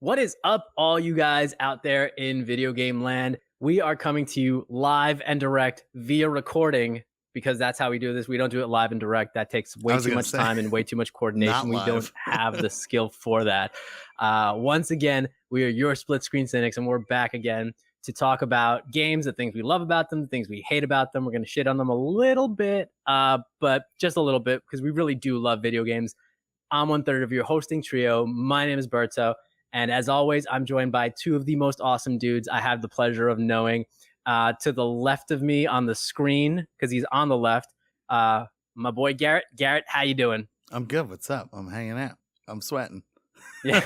What is up, all you guys out there in video game land? We are coming to you live and direct via recording because that's how we do this. We don't do it live and direct. That takes way too much time and way too much coordination. We don't have the skill for that. Once again, we are your split screen cynics, and we're back again to talk about games, the things we love about them, the things we hate about them. We're going to shit on them a little bit, but just a little bit because we really do love video games. I'm one third of your hosting trio. My name is Berto. And as always, I'm joined by two of the most awesome dudes I have the pleasure of knowing. To the left of me on the screen, because he's on the left, my boy Garrett. Garrett, how you doing? I'm good. What's up? I'm hanging out. I'm sweating. Yeah.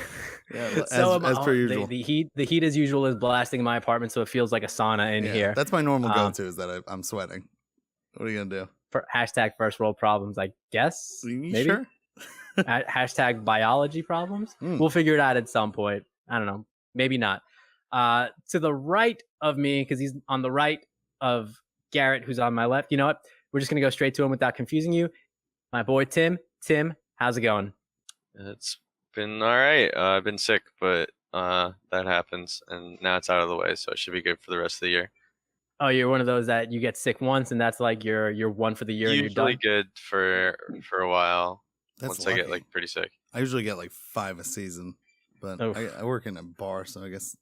So as per usual. The heat as usual is blasting my apartment, so it feels like a sauna in here. That's my normal go-to is that I'm sweating. What are you gonna do? For hashtag first world problems, I guess. Maybe. Sure? Hashtag biology problems. We'll figure it out at some point. I don't know. Maybe not. To the right of me, because he's on the right of Garrett, who's on my left. You know what? We're just going to go straight to him without confusing you. My boy, Tim. Tim, how's it going? It's been all right. I've been sick, but that happens, and now it's out of the way, so it should be good for the rest of the year. Oh, you're one of those that you get sick once, and that's like you're one for the year. Usually and you're done? Good for a while. That's once lucky. I get like pretty sick. I usually get like 5 a season, but I work in a bar, so I guess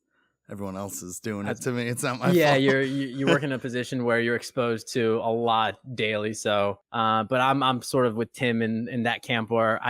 everyone else is doing it to me. It's not my fault. Yeah, you work in a position where you're exposed to a lot daily. So, but I'm sort of with Tim in that camp where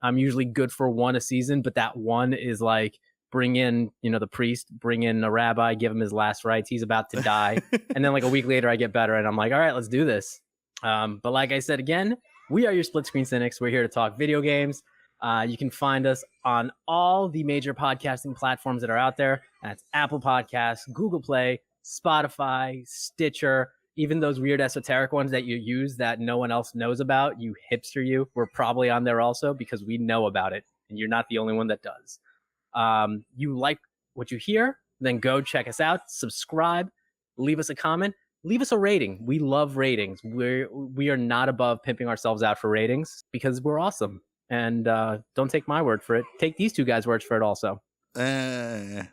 I'm usually good for one a season, but that one is like bring in the priest, bring in a rabbi, give him his last rites. He's about to die, and then like a week later I get better, and I'm like, all right, let's do this. But like I said again. We are your split screen cynics. We're here to talk video games. You can find us on all the major podcasting platforms that are out there. That's Apple Podcasts, Google Play, Spotify, Stitcher, even those weird esoteric ones that you use that no one else knows about. You hipster you. We're probably on there also because we know about it, and you're not the only one that does. You like what you hear, then go check us out, subscribe, leave us a comment. Leave us a rating. We love ratings. We are not above pimping ourselves out for ratings because we're awesome. And don't take my word for it. Take these two guys' words for it also. I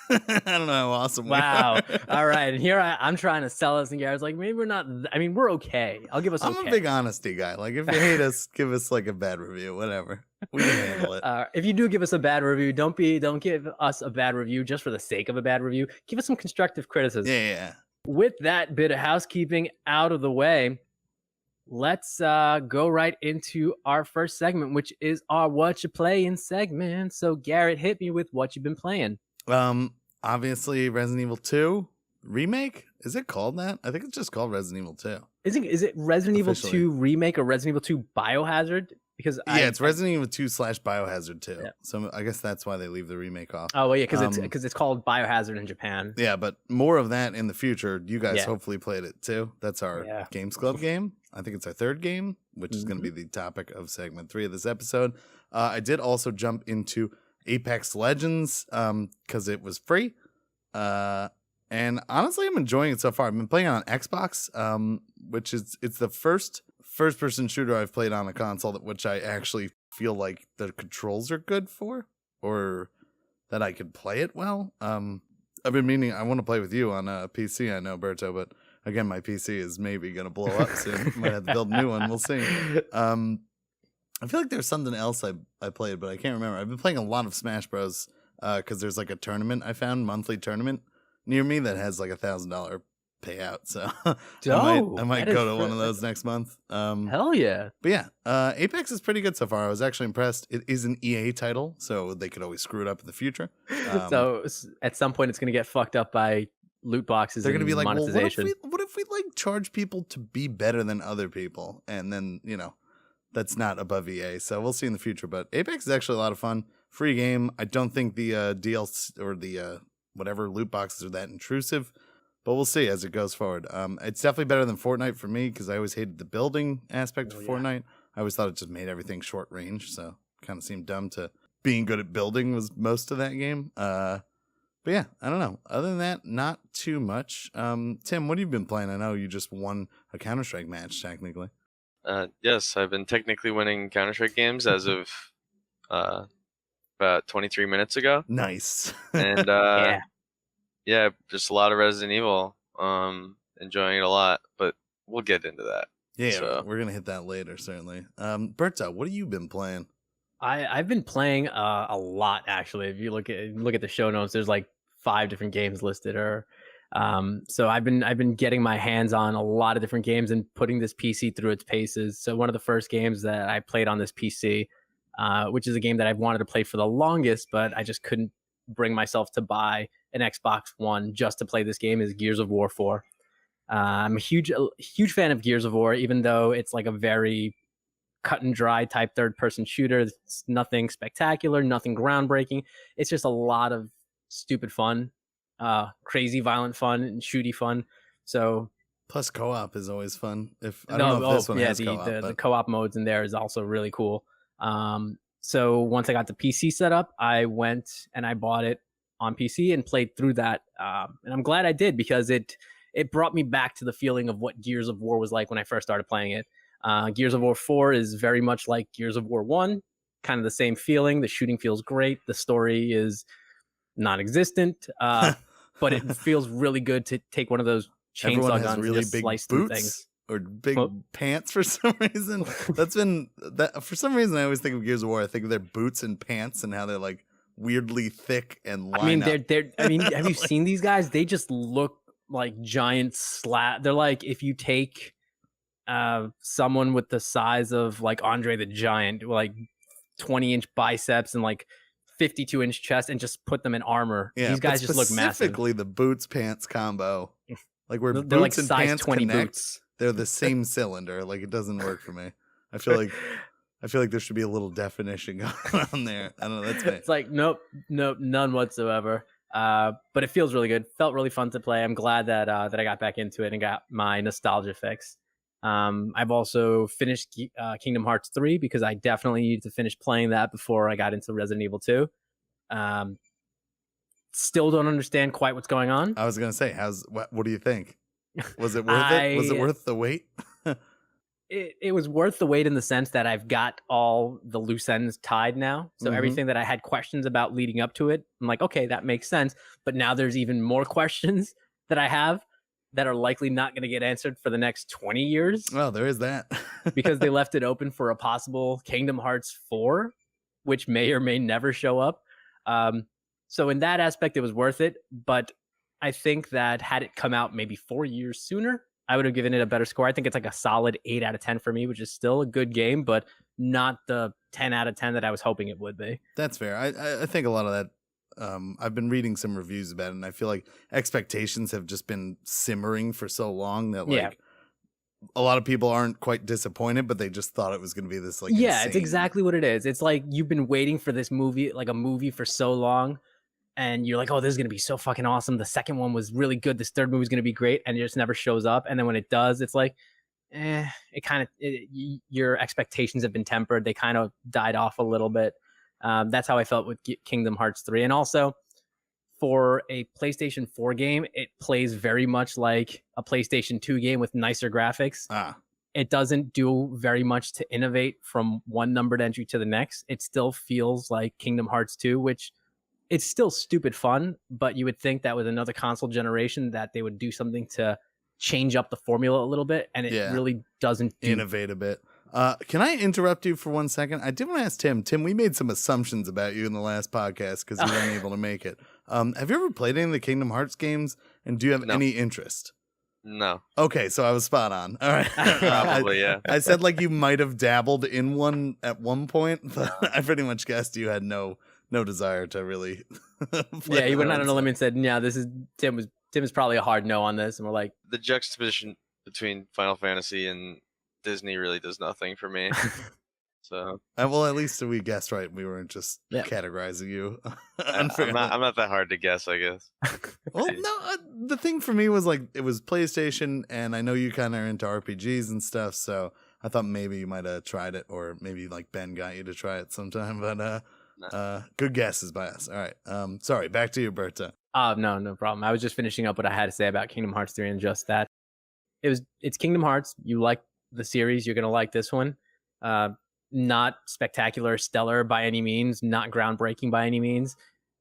don't know how awesome we are. Wow. All right. And here I'm trying to sell us, and Garrett's like, maybe we're not. I mean, we're okay. I'll give us I'm a big honesty guy. Like, if you hate us, give us like a bad review, whatever. We can handle it. If you do give us a bad review, don't give us a bad review just for the sake of a bad review. Give us some constructive criticism. Yeah. With that bit of housekeeping out of the way, let's go right into our first segment, which is our What You Playing segment. So, Garrett, hit me with what you've been playing. Obviously, Resident Evil 2 Remake? Is it called that? I think it's just called Resident Evil 2. Is it Resident Evil 2 Remake or Resident Evil 2 Biohazard? Because it's Resident Evil 2 / Biohazard 2. Yeah. So I guess that's why they leave the remake off. Oh, well, yeah, because it's called Biohazard in Japan. Yeah, but more of that in the future. You guys hopefully played it too. That's our Games Club game. I think it's our third game, which is going to be the topic of segment 3 of this episode. I did also jump into Apex Legends because it was free. And honestly, I'm enjoying it so far. I've been playing it on Xbox, which it's the first-person shooter I've played on a console which I actually feel like the controls are good for, or that I could play it well. I've been meaning I want to play with you on a PC. I know, Berto, but again, my PC is maybe going to blow up soon. Might have to build a new one. We'll see. I feel like there's something else I played, but I can't remember. I've been playing a lot of Smash Bros. Because there's like a tournament I found, monthly tournament near me that has like $1,000 payout. So I might go to one of those next month. Hell yeah. But yeah, Apex is pretty good so far. I was actually impressed. It is an EA title, so they could always screw it up in the future. So at some point it's going to get fucked up by loot boxes. They're going to be like, monetization. Well, what if we like charge people to be better than other people? And then, that's not above EA. So we'll see in the future. But Apex is actually a lot of fun. Free game. I don't think the DLC or the whatever loot boxes are that intrusive, but we'll see as it goes forward. It's definitely better than Fortnite for me because I always hated the building aspect of Fortnite. I always thought it just made everything short range, so kind of seemed dumb to being good at building was most of that game. But yeah, I don't know. Other than that, not too much. Tim, what have you been playing? I know you just won a Counter-Strike match technically. Yes, I've been technically winning Counter-Strike games as of about 23 minutes ago. Nice. And yeah, just a lot of Resident Evil. Enjoying it a lot, but we'll get into that. Yeah, so. We're gonna hit that later, certainly. Berta, what have you been playing? I've been playing a lot actually. If you look at the show notes, there's like 5 different games listed. So I've been getting my hands on a lot of different games and putting this PC through its paces. So one of the first games that I played on this PC, which is a game that I've wanted to play for the longest, but I just couldn't bring myself to buy an Xbox One just to play this game, is Gears of War 4. I'm a huge fan of Gears of War, even though it's like a very cut and dry type third person shooter. It's nothing spectacular, nothing groundbreaking. It's just a lot of stupid fun, crazy violent fun and shooty fun. So plus co-op is always fun. If I don't know if this one has co-op, the co-op modes in there is also really cool. So once I got the PC set up, I went and I bought it on PC and played through that. And I'm glad I did, because it brought me back to the feeling of what Gears of War was like when I first started playing it. Gears of War 4 is very much like Gears of War 1, kind of the same feeling. The shooting feels great. The story is non-existent, but it feels really good to take one of those chainsaw guns and just slice through things. Or big pants for some reason. For some reason I always think of Gears of War. I think of their boots and pants and how they're like weirdly thick and line up. Have you seen these guys? They just look like giant They're like if you take someone with the size of like Andre the Giant, like 20-inch biceps and like 52-inch chest, and just put them in armor. Yeah, these guys just look massive. Specifically the boots pants combo, like where they're boots like and size pants 20 connect, boots. They're the same cylinder. Like it doesn't work for me. I feel like there should be a little definition going on there. I don't know. That's me. It's like nope, none whatsoever. But it feels really good. Felt really fun to play. I'm glad that I got back into it and got my nostalgia fix. I've also finished Kingdom Hearts 3 because I definitely needed to finish playing that before I got into Resident Evil 2. Still don't understand quite what's going on. I was gonna say, what do you think? Was it worth it? Was it worth the wait? It was worth the wait in the sense that I've got all the loose ends tied now. So everything that I had questions about leading up to it, I'm like, okay, that makes sense. But now there's even more questions that I have that are likely not going to get answered for the next 20 years. Well, there is that. Because they left it open for a possible Kingdom Hearts 4, which may or may never show up. So in that aspect, it was worth it. But I think that had it come out maybe 4 years sooner, I would have given it a better score. I think it's like a solid 8 out of 10 for me, which is still a good game, but not the 10 out of 10 that I was hoping it would be. That's fair. I think a lot of that, I've been reading some reviews about it, and I feel like expectations have just been simmering for so long that a lot of people aren't quite disappointed, but they just thought it was going to be this like insane. It's exactly what it is. It's like you've been waiting for this movie, like a movie, for so long, and you're like, oh, this is going to be so fucking awesome. The second one was really good. This third movie is going to be great, and it just never shows up. And then when it does, it's like, your expectations have been tempered. They kind of died off a little bit. That's how I felt with Kingdom Hearts 3. And also, for a PlayStation 4 game, it plays very much like a PlayStation 2 game with nicer graphics. It doesn't do very much to innovate from one numbered entry to the next. It still feels like Kingdom Hearts 2, which it's still stupid fun, but you would think that with another console generation that they would do something to change up the formula a little bit, and it really doesn't innovate a bit. Can I interrupt you for 1 second? I did want to ask Tim. Tim, we made some assumptions about you in the last podcast because you weren't able to make it. Have you ever played any of the Kingdom Hearts games, and do you have any interest? No. Okay, so I was spot on. All right. Probably, yeah. I said like you might have dabbled in one at one point, but I pretty much guessed you had no desire to really play. Yeah, he went out on a limb and said, yeah, Tim is probably a hard no on this. And we're like, the juxtaposition between Final Fantasy and Disney really does nothing for me. So well, at least we guessed right. We weren't just categorizing you. I'm not that hard to guess, I guess. Well, no, the thing for me was like it was PlayStation, and I know you kind of are into RPGs and stuff, so I thought maybe you might have tried it, or maybe like Ben got you to try it sometime. But good guesses by us. All right. Sorry, back to you, Berta. No problem. I was just finishing up what I had to say about Kingdom Hearts 3 and just that. It's Kingdom Hearts. You like the series, you're gonna like this one. not spectacular, stellar by any means, not groundbreaking by any means.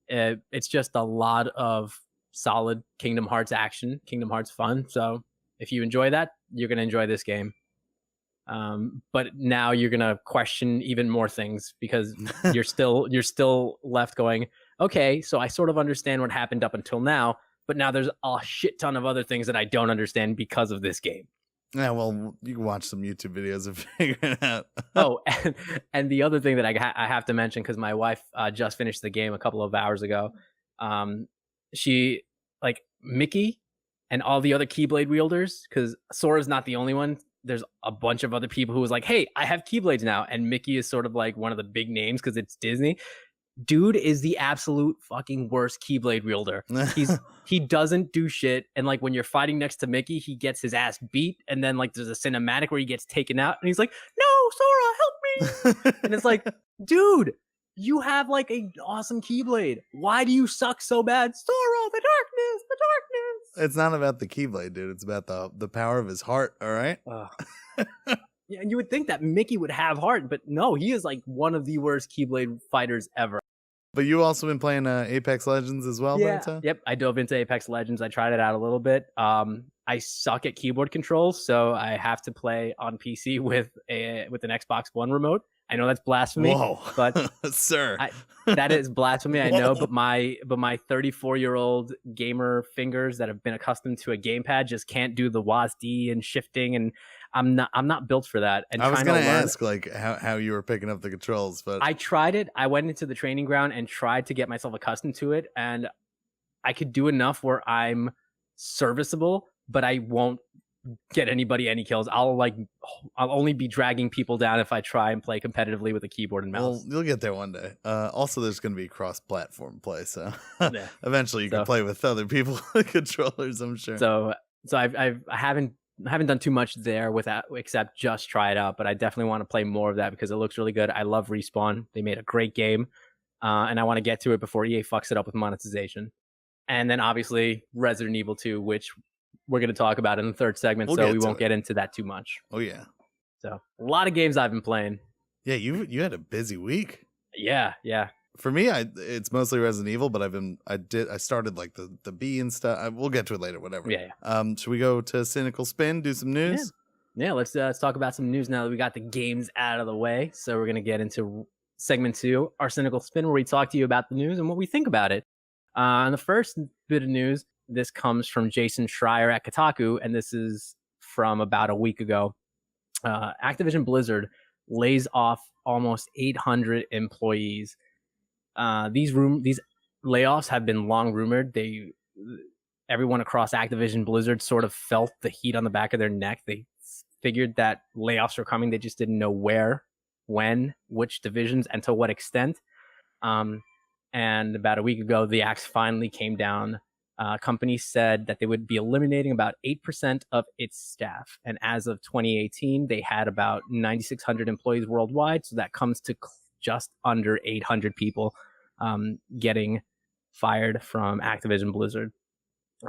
It's just a lot of solid Kingdom Hearts action, Kingdom Hearts fun. So if you enjoy that, you're going to enjoy this game. But now you're going to question even more things because you're still left going, okay, so I sort of understand what happened up until now, but now there's a shit ton of other things that I don't understand because of this game. Yeah, well, you can watch some YouTube videos and figure it out. Oh, and the other thing that I have to mention, because my wife just finished the game a couple of hours ago, she, like, Mickey and all the other Keyblade wielders, because Sora's not the only one. There's a bunch of other people who was like, hey, I have Keyblades now. And Mickey is sort of like one of the big names because it's Disney. Dude is the absolute fucking worst Keyblade wielder. He doesn't do shit. And like when you're fighting next to Mickey, he gets his ass beat. And then like there's a cinematic where he gets taken out and he's like, no, Sora, help me. And it's like, dude, you have like an awesome Keyblade. Why do you suck so bad? Sora, the darkness, the darkness. It's not about the Keyblade, dude. It's about the power of his heart, all right? Yeah, and you would think that Mickey would have heart, but no, he is like one of the worst Keyblade fighters ever. But you also been playing Apex Legends as well, yeah. Benta? Yep, I dove into Apex Legends. I tried it out a little bit. I suck at keyboard controls, so I have to play on PC with an Xbox One remote. I know that's blasphemy. Whoa, but sir, that is blasphemy. I know, Whoa. but my 34-year-old gamer fingers that have been accustomed to a gamepad just can't do the WASD and shifting, and I'm not built for that. And I was going to ask like how you were picking up the controls, but I tried it. I went into the training ground and tried to get myself accustomed to it, and I could do enough where I'm serviceable, but I won't get anybody any kills. I'll only be dragging people down if I try and play competitively with a keyboard and mouse. Well, you'll get there one day. Also, there's going to be cross-platform play, so eventually you can play with other people controllers, I'm sure. So I haven't done too much there except just try it out, but I definitely want to play more of that because it looks really good. I love Respawn. They made a great game, and I want to get to it before EA fucks it up with monetization. And then obviously Resident Evil 2, which we're going to talk about in the third segment, so we won't get into that too much. Oh, yeah. So a lot of games I've been playing. Yeah, you had a busy week. Yeah. For me, it's mostly Resident Evil, but I started like the B and stuff. We'll get to it later, whatever. Yeah. Should we go to Cynical Spin, do some news? Yeah, let's talk about some news now that we got the games out of the way. So we're going to get into segment 2, our Cynical Spin, where we talk to you about the news and what we think about it. And the first bit of news, this comes from Jason Schreier at Kotaku, and this is from about a week ago. Activision Blizzard lays off almost 800 employees. These layoffs have been long rumored. Everyone across Activision Blizzard sort of felt the heat on the back of their neck. They figured that layoffs were coming. They just didn't know where, when, which divisions, and to what extent. And about a week ago, the axe finally came down. Company said that they would be eliminating about 8% of its staff. And as of 2018, they had about 9,600 employees worldwide. So that comes to just under 800 people getting fired from Activision Blizzard.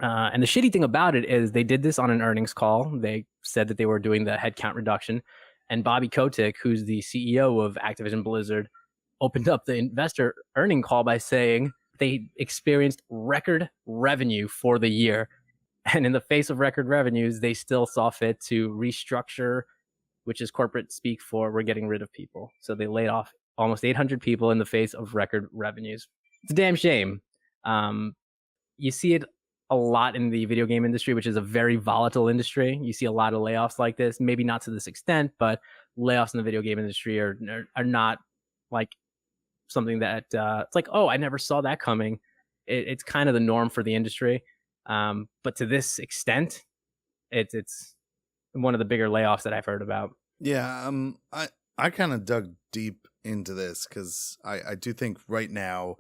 And the shitty thing about it is they did this on an earnings call. They said that they were doing the headcount reduction. And Bobby Kotick, who's the CEO of Activision Blizzard, opened up the investor earning call by saying they experienced record revenue for the year. And in the face of record revenues, they still saw fit to restructure, which is corporate speak for we're getting rid of people. So they laid off almost 800 people in the face of record revenues. It's a damn shame. You see it a lot in the video game industry, which is a very volatile industry. You see a lot of layoffs like this, maybe not to this extent, but layoffs in the video game industry are not like something that it's like, oh, I never saw that coming. It's kind of the norm for the industry. But to this extent, it's one of the bigger layoffs that I've heard about. Yeah, I kind of dug deep into this because I do think right now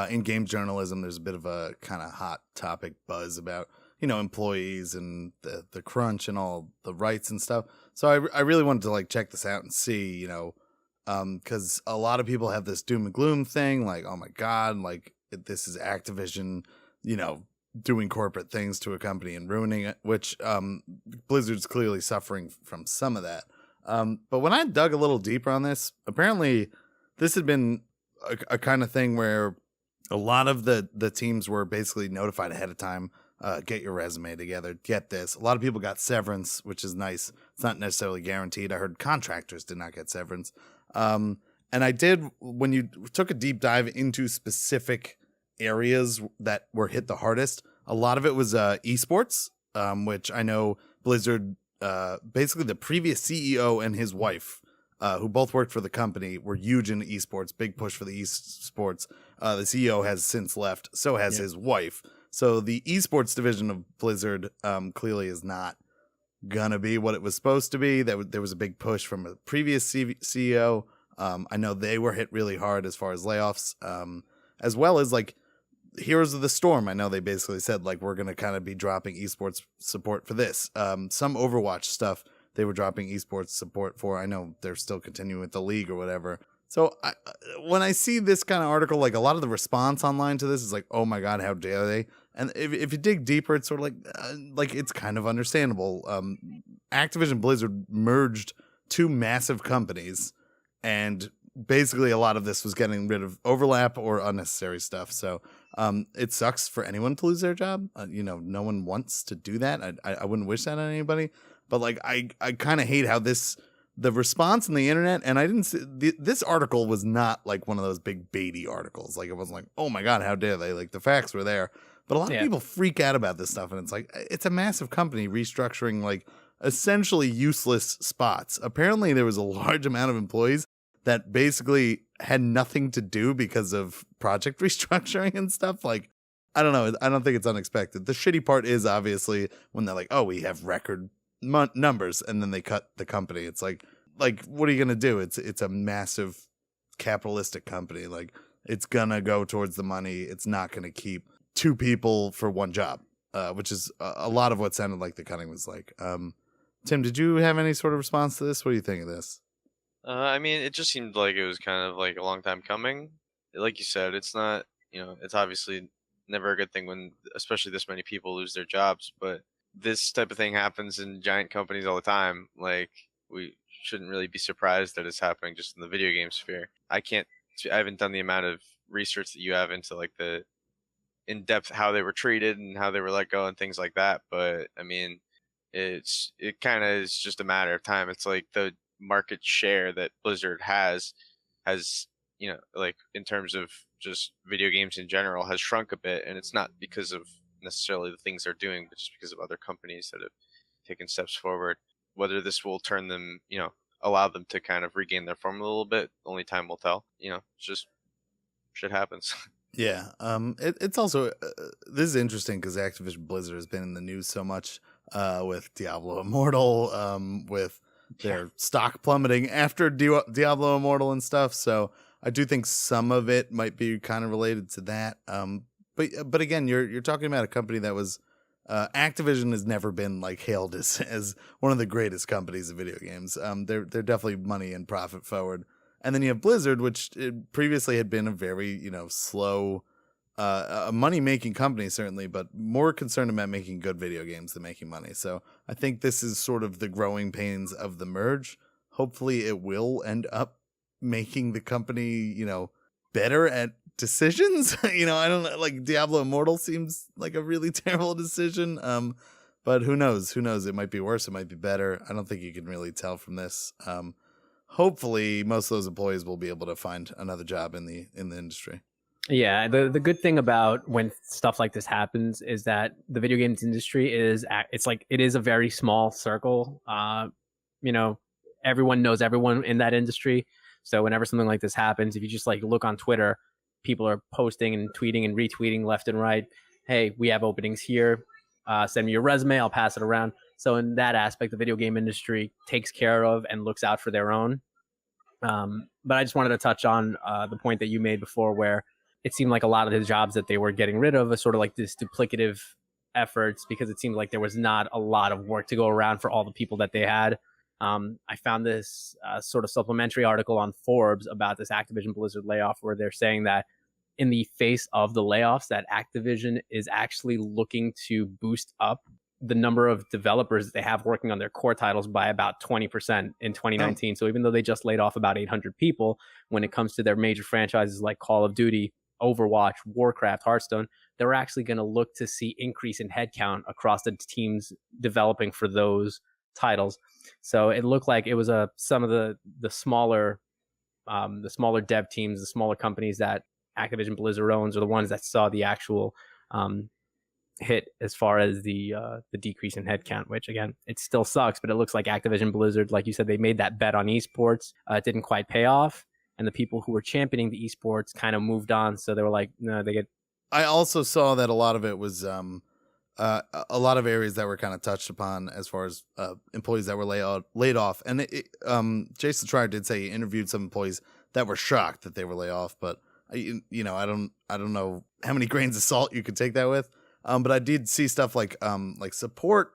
in game journalism, there's a bit of a kind of hot topic buzz about, employees and the crunch and all the rights and stuff. So I really wanted to like check this out and see, because a lot of people have this doom and gloom thing, like, oh my God, like this is Activision, doing corporate things to a company and ruining it, which Blizzard's clearly suffering from some of that. But when I dug a little deeper on this, apparently this had been a kind of thing where a lot of the teams were basically notified ahead of time. Get your resume together. Get this. A lot of people got severance, which is nice. It's not necessarily guaranteed. I heard contractors did not get severance. And I did, when you took a deep dive into specific areas that were hit the hardest, a lot of it was esports, which I know Blizzard, basically the previous CEO and his wife, who both worked for the company, were huge in esports, big push for the esports. The CEO has since left, so has his wife. So the esports division of Blizzard clearly is not gonna be what it was supposed to be. There was a big push from a previous CEO. I know they were hit really hard as far as layoffs, as well as like Heroes of the Storm. I know they basically said like we're gonna kind of be dropping esports support for this. Some Overwatch stuff they were dropping esports support for. I know they're still continuing with the league or whatever. So when I see this kind of article, like a lot of the response online to this is like, oh my God, how dare they? And if you dig deeper, it's sort of like it's kind of understandable. Activision Blizzard merged two massive companies, and basically a lot of this was getting rid of overlap or unnecessary stuff. So it sucks for anyone to lose their job. No one wants to do that. I wouldn't wish that on anybody. But like I kind of hate how the response on the internet, and I didn't see this article was not like one of those big baity articles. Like it wasn't like, oh my God, how dare they? Like the facts were there. But a lot of people freak out about this stuff, and it's like it's a massive company restructuring like essentially useless spots. Apparently there was a large amount of employees that basically had nothing to do because of project restructuring and stuff. Like, I don't know. I don't think it's unexpected. The shitty part is obviously when they're like, oh, we have record numbers, and then they cut the company. It's like what are you gonna do? It's a massive capitalistic company. Like it's gonna go towards the money. It's not gonna keep two people for one job, which is a lot of what sounded like the cutting was like. Tim, did you have any sort of response to this? What do you think of this? I mean, it just seemed like it was kind of like a long time coming. Like you said, it's not, it's obviously never a good thing when, especially this many people lose their jobs, but this type of thing happens in giant companies all the time. Like, we shouldn't really be surprised that it's happening just in the video game sphere. I haven't done the amount of research that you have into like the in depth how they were treated and how they were let go and things like that. But I mean, it kind of is just a matter of time. It's like the market share that Blizzard has, like in terms of just video games in general, has shrunk a bit, and it's not because of necessarily the things they're doing, but just because of other companies that have taken steps forward. Whether this will turn them, allow them to kind of regain their form a little bit, only time will tell. It's just shit happens. Yeah. It's also this is interesting because Activision Blizzard has been in the news so much with Diablo Immortal, with their stock plummeting after Diablo Immortal and stuff. So I do think some of it might be kind of related to that. But again, you're talking about a company that was Activision has never been like hailed as one of the greatest companies of video games. They're definitely money and profit forward. And then you have Blizzard, which previously had been a very, slow, a money-making company, certainly, but more concerned about making good video games than making money. So I think this is sort of the growing pains of the merge. Hopefully it will end up making the company, better at decisions. I don't know, like Diablo Immortal seems like a really terrible decision. But who knows? It might be worse. It might be better. I don't think you can really tell from this. Hopefully most of those employees will be able to find another job in the industry. Yeah, the good thing about when stuff like this happens is that the video games industry it is a very small circle. Everyone knows everyone in that industry. So whenever something like this happens, if you just like look on Twitter, people are posting and tweeting and retweeting left and right. Hey, we have openings here. Send me your resume. I'll pass it around. So in that aspect, the video game industry takes care of and looks out for their own. But I just wanted to touch on the point that you made before, where it seemed like a lot of the jobs that they were getting rid of was sort of like this duplicative efforts, because it seemed like there was not a lot of work to go around for all the people that they had. I found this sort of supplementary article on Forbes about this Activision Blizzard layoff, where they're saying that in the face of the layoffs, that Activision is actually looking to boost up the number of developers they have working on their core titles by about 20% in 2019. So even though they just laid off about 800 people, when it comes to their major franchises like Call of Duty, Overwatch, Warcraft, Hearthstone, they're actually going to look to see increase in headcount across the teams developing for those titles. So it looked like it was some of the smaller dev teams, the smaller companies that Activision Blizzard owns, are the ones that saw the actual hit as far as the decrease in headcount, which again, it still sucks, but it looks like Activision Blizzard, like you said, they made that bet on esports. It didn't quite pay off. And the people who were championing the esports kind of moved on. So they were like, no, I also saw that a lot of it was a lot of areas that were kind of touched upon as far as employees that were laid off. And Jason Schreier did say he interviewed some employees that were shocked that they were laid off, but I don't know how many grains of salt you could take that with. But I did see stuff like support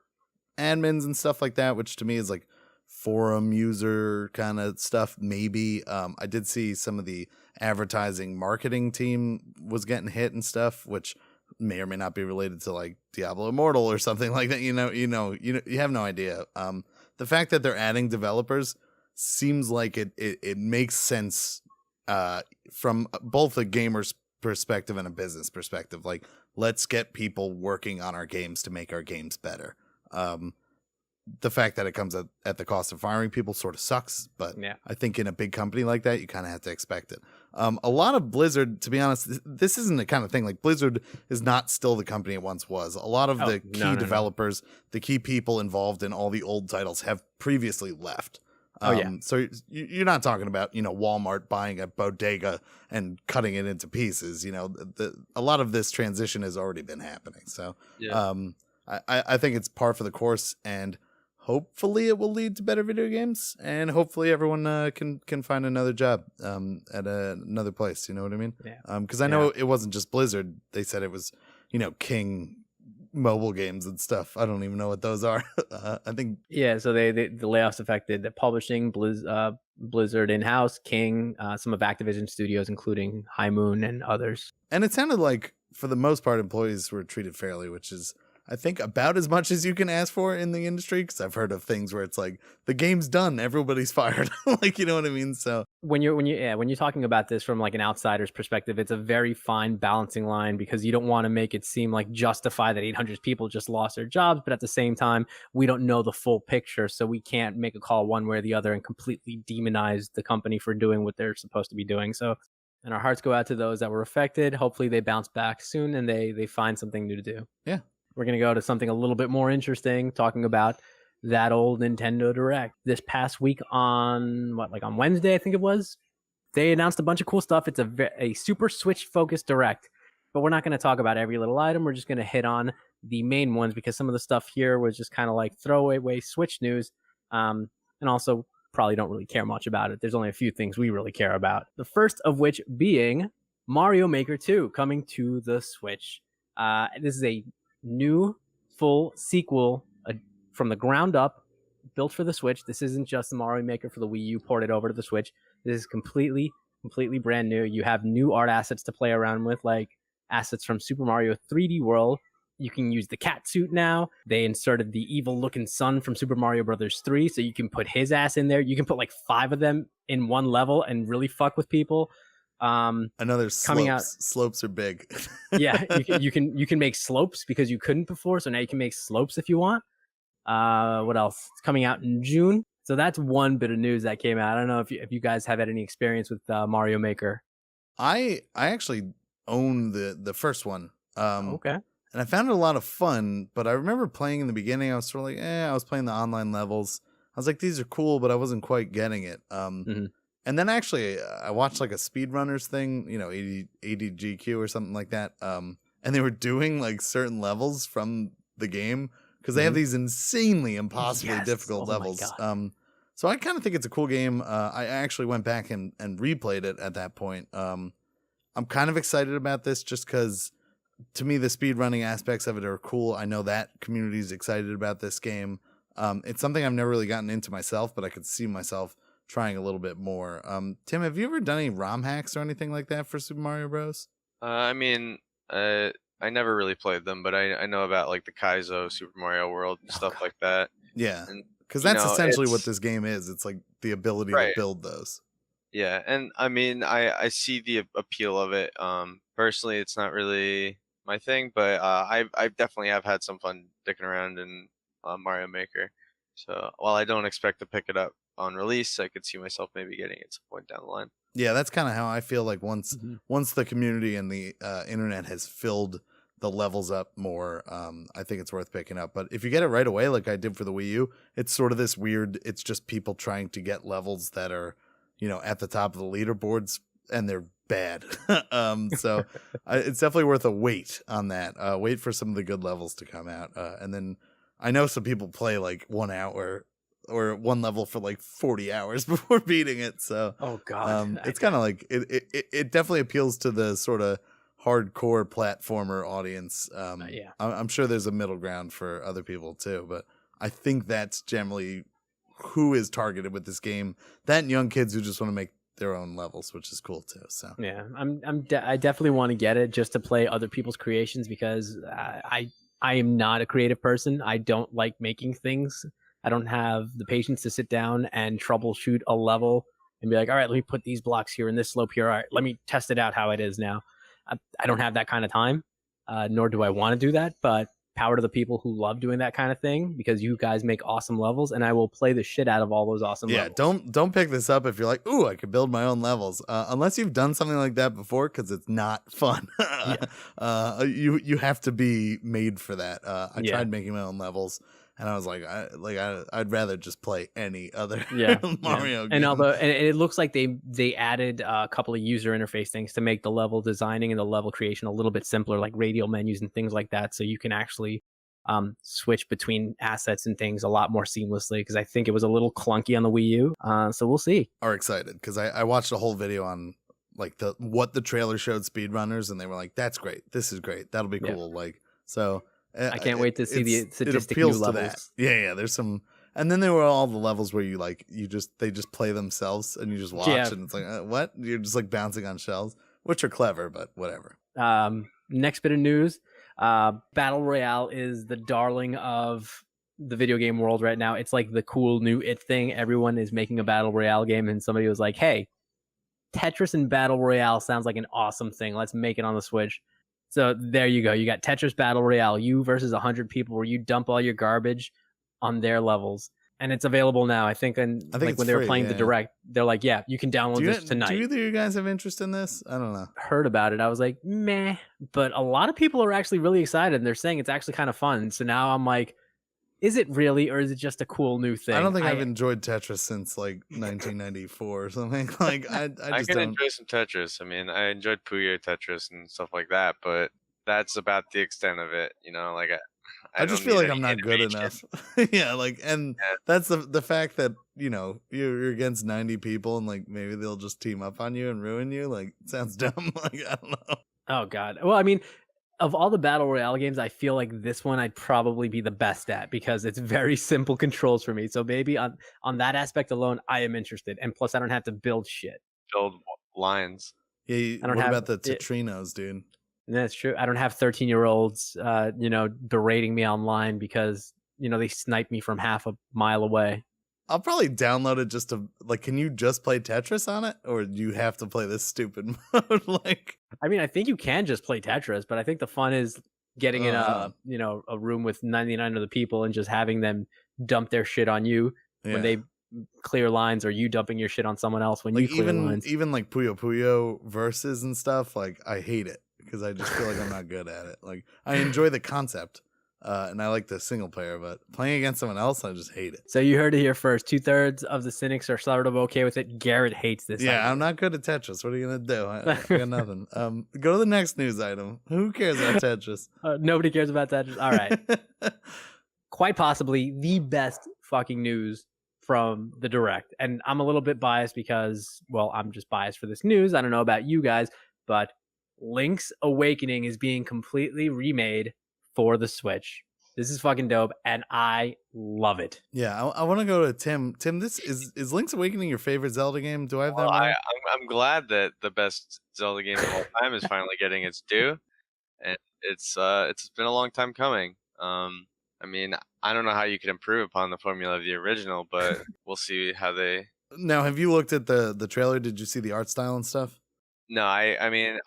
admins and stuff like that, which to me is like forum user kind of stuff. Maybe I did see some of the advertising marketing team was getting hit and stuff, which may or may not be related to like Diablo Immortal or something like that. You have no idea. The fact that they're adding developers seems like it makes sense from both a gamer's perspective and a business perspective. Like, let's get people working on our games to make our games better. The fact that it comes at the cost of firing people sort of sucks, but yeah. I think in a big company like that, you kind of have to expect it. A lot of Blizzard, to be honest, this isn't the kind of thing, like Blizzard is not still the company it once was. A lot of the key developers, the key people involved in all the old titles have previously left. So you're not talking about, Walmart buying a bodega and cutting it into pieces. A lot of this transition has already been happening. So I think it's par for the course, and hopefully it will lead to better video games, and hopefully everyone can find another job at another place. You know what I mean? Yeah. Because I know it wasn't just Blizzard. They said it was, King mobile games and stuff. I don't even know what those are. I think so the layoffs affected the publishing, Blizzard in-house, King, some of Activision studios, including High Moon and others. And it sounded like for the most part employees were treated fairly, which is I think about as much as you can ask for in the industry, because I've heard of things where it's like the game's done, everybody's fired. Like, you know what I mean? So when you're talking about this from like an outsider's perspective, it's a very fine balancing line, because you don't want to make it seem like justify that 800 people just lost their jobs, but at the same time, we don't know the full picture, so we can't make a call one way or the other and completely demonize the company for doing what they're supposed to be doing. So, and our hearts go out to those that were affected. Hopefully they bounce back soon and they find something new to do. Yeah. We're going to go to something a little bit more interesting, talking about that old Nintendo Direct. This past week on Wednesday, I think it was, they announced a bunch of cool stuff. It's a Super Switch-focused Direct, but we're not going to talk about every little item. We're just going to hit on the main ones, because some of the stuff here was just kind of like throwaway Switch news, and also probably don't really care much about it. There's only a few things we really care about. The first of which being Mario Maker 2 coming to the Switch. This is a new full sequel from the ground up, built for the Switch. This isn't just the Mario Maker for the Wii U ported over to the Switch. This is completely brand new. You have new art assets to play around with, like assets from Super Mario 3D World. You can use the cat suit now. They inserted the evil looking son from Super Mario Brothers 3, so you can put his ass in there. You can put like 5 of them in one level and really fuck with people. Another coming out. Slopes are big. Yeah, you can make slopes because you couldn't before, so now you can make slopes if you want. What else? It's coming out in June, so that's one bit of news that came out. I don't know if you guys have had any experience with Mario Maker. I actually own the first one. Okay. And I found it a lot of fun, but I remember playing in the beginning. I was sort of like, I was playing the online levels. I was like, these are cool, but I wasn't quite getting it. And then actually, I watched like a speedrunners thing, 80GQ or something like that. And they were doing like certain levels from the game, because they have these insanely, impossibly difficult levels. So I kind of think it's a cool game. I actually went back and replayed it at that point. I'm kind of excited about this just because, to me, the speedrunning aspects of it are cool. I know that community is excited about this game. It's something I've never really gotten into myself, but I could see myself trying a little bit more. Tim, have you ever done any ROM hacks or anything like that for Super Mario Bros? I I never really played them, but I know about like the Kaizo Super Mario World and stuff like that. Yeah, And because that's essentially what it's this game is. It's like the ability to right. build those. Yeah, and I mean, I see the appeal of it. Personally, it's not really my thing, but I definitely have had some fun dicking around in Mario Maker. So while I don't expect to pick it up on release, I could see myself maybe getting it at some point down the line. Yeah, that's kind of how I feel like once Mhm. once the community and the internet has filled the levels up more, I think it's worth picking up. But if you get it right away, like I did for the Wii U, it's sort of this weird. It's just people trying to get levels that are, at the top of the leaderboards, and they're bad. So it's definitely worth a wait on that. Wait for some of the good levels to come out, and then I know some people play like 1 hour or one level for like 40 hours before beating it. So Oh God, it's kind of like it definitely appeals to the sort of hardcore platformer audience. yeah. I'm sure there's a middle ground for other people too, but I think that's generally who is targeted with this game. That and young kids who just want to make their own levels, which is cool too. So Yeah, I definitely want to get it just to play other people's creations because I am not a creative person. I don't like making things. I don't have the patience to sit down and troubleshoot a level and be like, all right, let me put these blocks here and this slope here. All right, let me test it out how it is now. I don't have that kind of time, nor do I want to do that. But power to the people who love doing that kind of thing because you guys make awesome levels, and I will play the shit out of all those awesome levels. Don't pick this up if you're like, ooh, I could build my own levels, unless you've done something like that before, because it's not fun. You have to be made for that. I tried making my own levels, and I was like, I'd rather just play any other Mario game. And although and it looks like they added a couple of user interface things to make the level designing and the level creation a little bit simpler, like radial menus and things like that, so you can actually switch between assets and things a lot more seamlessly, because I think it was a little clunky on the Wii U. So we'll see. Are excited because I watched a whole video on like what the trailer showed speedrunners, and they were like, that's great, this is great, that'll be cool. Like, so I can't wait to see the sadistic new levels. That. Yeah, there's some, and then there were all the levels where you like they just play themselves and you just watch, and it's like what, you're just like bouncing on shells, which are clever, but whatever. Next bit of news: Battle Royale is the darling of the video game world right now. It's like the cool new it thing. Everyone is making a Battle Royale game, and somebody was like, "Hey, Tetris and Battle Royale sounds like an awesome thing. Let's make it on the Switch." So there you go. You got Tetris Battle Royale, you versus 100 people, where you dump all your garbage on their levels, and it's available now. I think like when they were playing the Direct, they're like, "Yeah, you can download this tonight." Do either of you guys have interest in this? I don't know. Heard about it. I was like, meh. But a lot of people are actually really excited, and they're saying it's actually kind of fun. So now I'm like, is it really, or is it just a cool new thing? I don't think I've enjoyed Tetris since like 1994 or something. Like I can enjoy some Tetris. I mean, I enjoyed Puyo Tetris and stuff like that, but that's about the extent of it. Like I just feel like I'm not good enough. That's the fact that you're against 90 people and like maybe they'll just team up on you and ruin you. Like, it sounds dumb. Like, I don't know. Oh God. Well, I mean, of all the Battle Royale games, I feel like this one I'd probably be the best at because it's very simple controls for me. So maybe on that aspect alone, I am interested. And plus, I don't have to build shit. Build lines. Yeah. What about the Tetrinos, dude? That's true. I don't have 13-year-olds, berating me online because, they snipe me from half a mile away. I'll probably download it just to like. Can you just play Tetris on it, or do you have to play this stupid mode? Like, I mean, I think you can just play Tetris, but I think the fun is getting in a room with 99 other people and just having them dump their shit on you when they clear lines, or you dumping your shit on someone else when you clear lines. Even like Puyo Puyo verses and stuff. Like, I hate it because I just feel like I'm not good at it. Like, I enjoy the concept. And I like the single player, but playing against someone else, I just hate it. So you heard it here first. 2/3 of the Synics are sort of okay with it. Garrett hates this. Yeah, idea. I'm not good at Tetris. What are you gonna do? I got nothing. Go to the next news item. Who cares about Tetris? Nobody cares about Tetris. All right. Quite possibly the best fucking news from the Direct, and I'm a little bit biased because, well, I'm just biased for this news. I don't know about you guys, but Link's Awakening is being completely remade for the Switch. This is fucking dope, and I love it. Yeah, I want to go to Tim. Tim, this is Link's Awakening your favorite Zelda game? Do I have that right? I'm glad that the best Zelda game of all time is finally getting its due, and it's been a long time coming. I mean, I don't know how you could improve upon the formula of the original, but we'll see how they. Now, have you looked at the trailer? Did you see the art style and stuff? No, I mean,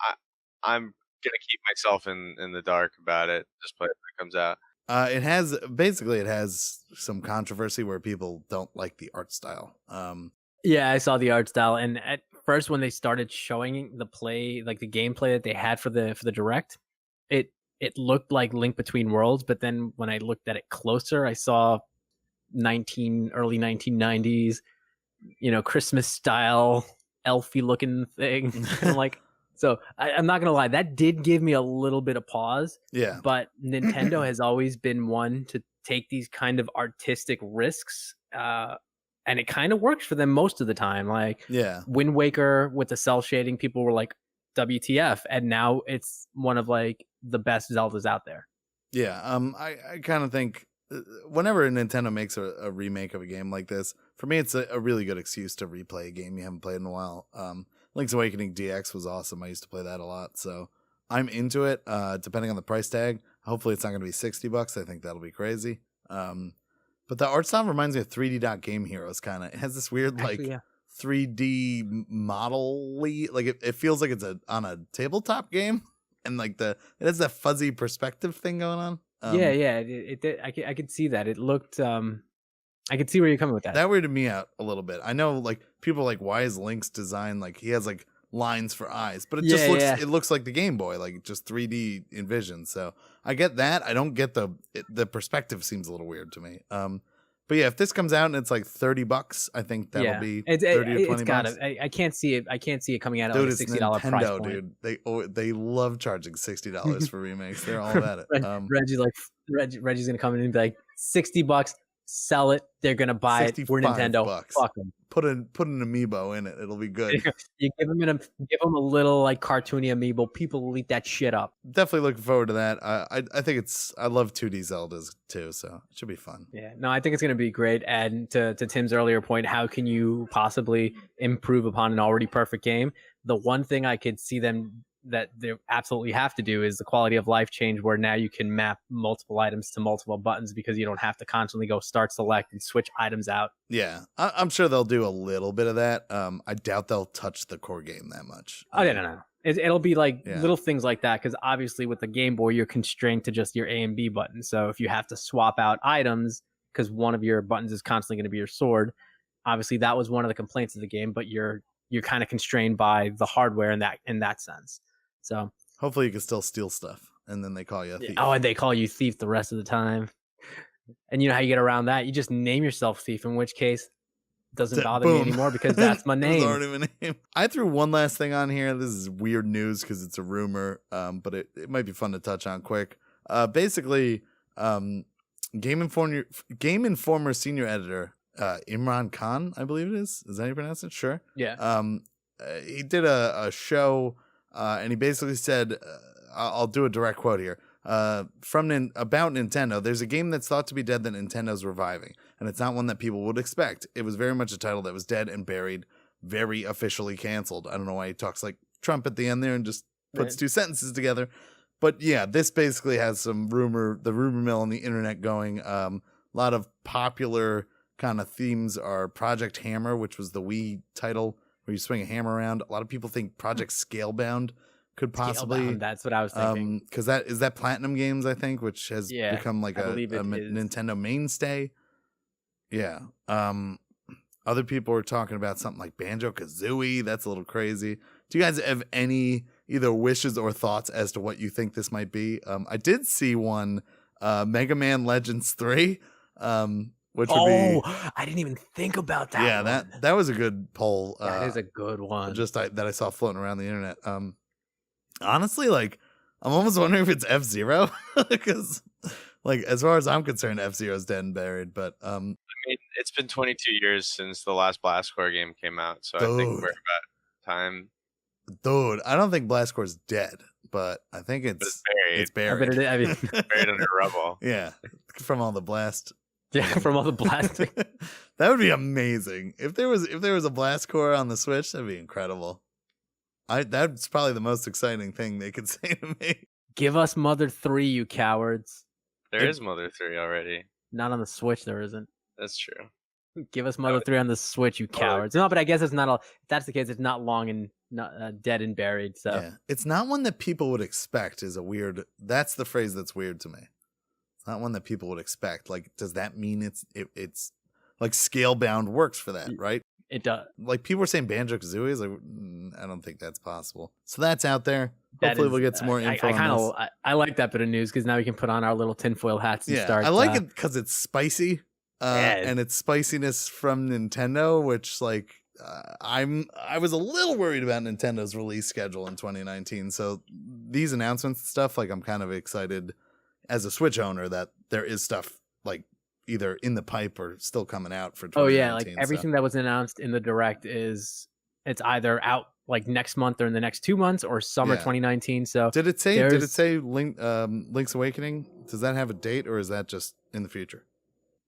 I'm gonna keep myself in the dark about it. Just play it when it comes out. It has some controversy where people don't like the art style. Yeah, I saw the art style, and at first when they started showing the play, like the gameplay that they had for the direct, it looked like Link Between Worlds, but then when I looked at it closer, I saw early 1990s, Christmas style elfy looking thing. I'm like, so I'm not gonna lie, that did give me a little bit of pause. Yeah. But Nintendo has always been one to take these kind of artistic risks, and it kind of works for them most of the time. Like, yeah, Wind Waker with the cell shading, people were like, WTF, and now it's one of like the best Zeldas out there. Yeah, I kind of think whenever Nintendo makes a remake of a game like this, for me, it's a really good excuse to replay a game you haven't played in a while. Link's Awakening DX was awesome. I used to play that a lot, so I'm into it. Depending on the price tag, hopefully it's not going to be $60. I think that'll be crazy. But the art style reminds me of 3D Dot Game Heroes. Kind of, it has this weird like 3D model-y, like it feels like it's on a tabletop game, and like it has that fuzzy perspective thing going on. Yeah, I could see that. It looked I could see where you're coming with that. That weirded me out a little bit. I know like people are like, why is Link's design like he has like lines for eyes, but it looks like the Game Boy, like just 3D envisioned. So I get that. I don't get the perspective seems a little weird to me. But yeah, if this comes out and it's like $30, I think that'll be 30 to 20 bucks. I can't see it. I can't see it coming out at dude, like $60 price point. Dude, they love charging $60 for remakes. They're all about it. Reggie's gonna come in and be like, $60, sell it. They're gonna buy it. We're Nintendo. Bucks. Fuck them. Put an amiibo in it. It'll be good. You give them a little like cartoony amiibo. People will eat that shit up. Definitely looking forward to that. I think I love 2D Zeldas too, so it should be fun. Yeah, no, I think it's gonna be great. And to Tim's earlier point, how can you possibly improve upon an already perfect game? The one thing I could see them that they absolutely have to do is the quality of life change, where now you can map multiple items to multiple buttons because you don't have to constantly go start, select, and switch items out. Yeah, I'm sure they'll do a little bit of that. I doubt they'll touch the core game that much. Oh, no. It'll be like little things like that, because obviously with the Game Boy, you're constrained to just your A and B buttons. So if you have to swap out items because one of your buttons is constantly going to be your sword, obviously that was one of the complaints of the game, but you're kind of constrained by the hardware in that sense. So hopefully you can still steal stuff, and then they call you a thief. Oh, and they call you thief the rest of the time. And you know how you get around that? You just name yourself Thief, in which case it doesn't bother me anymore because that's my name. That's already my name. I threw one last thing on here. This is weird news because it's a rumor, but it might be fun to touch on quick. Basically, Game Informer senior editor Imran Khan, I believe it is. Is that how you pronounce it? Sure. Yeah. He did a show. And he basically said, I'll do a direct quote here, about Nintendo. There's a game that's thought to be dead that Nintendo's reviving, and it's not one that people would expect. It was very much a title that was dead and buried, very officially canceled. I don't know why he talks like Trump at the end there and just puts two sentences together. But yeah, this basically has the rumor mill on the internet going. A lot of popular kind of themes are Project Hammer, which was the Wii title, where you swing a hammer around. A lot of people think Project Scalebound could possibly. Scalebound, that's what I was thinking. Because that Platinum Games, I think, which has become like a Nintendo mainstay. Yeah. Other people are talking about something like Banjo-Kazooie. That's a little crazy. Do you guys have any either wishes or thoughts as to what you think this might be? I did see one, Mega Man Legends 3. Which would be, I didn't even think about that. Yeah, one. that was a good poll. That is a good one. That I saw floating around the internet. Honestly, like I'm almost wondering if it's F-Zero, because, like, as far as I'm concerned, F-Zero is dead and buried. But I mean, it's been 22 years since the last Blast Core game came out, so I think we're about time. Dude, I don't think Blast Core's dead, but I think it's buried. It's buried. Buried under rubble. Yeah, from all the blast. Yeah, from all the blasting. That would be amazing. If there was a Blast Core on the Switch, that'd be incredible. That's probably the most exciting thing they could say to me. Give us Mother 3, you cowards. There is Mother 3 already. Not on the Switch, there isn't. That's true. Give us Mother 3 on the Switch, you cowards. No, but I guess it's not all. If that's the case, it's not long and not dead and buried. So yeah, it's not one that people would expect. Is a weird. That's the phrase that's weird to me. It's not one that people would expect. Like, does that mean it's like Scalebound works for that, right? It does. Like people were saying Banjo-Kazooie is like, I don't think that's possible. So that's out there. Hopefully we'll get some more info. I like that bit of news because now we can put on our little tinfoil hats and start. I like it because it's spicy, and it's spiciness from Nintendo, which like I was a little worried about Nintendo's release schedule in 2019. So these announcements and stuff, like I'm kind of excited as a Switch owner that there is stuff like either in the pipe or still coming out for 2019. Oh yeah, like everything that was announced in the Direct it's either out like next month or in the next 2 months or summer 2019. So did it say Link's Awakening? Does that have a date or is that just in the future?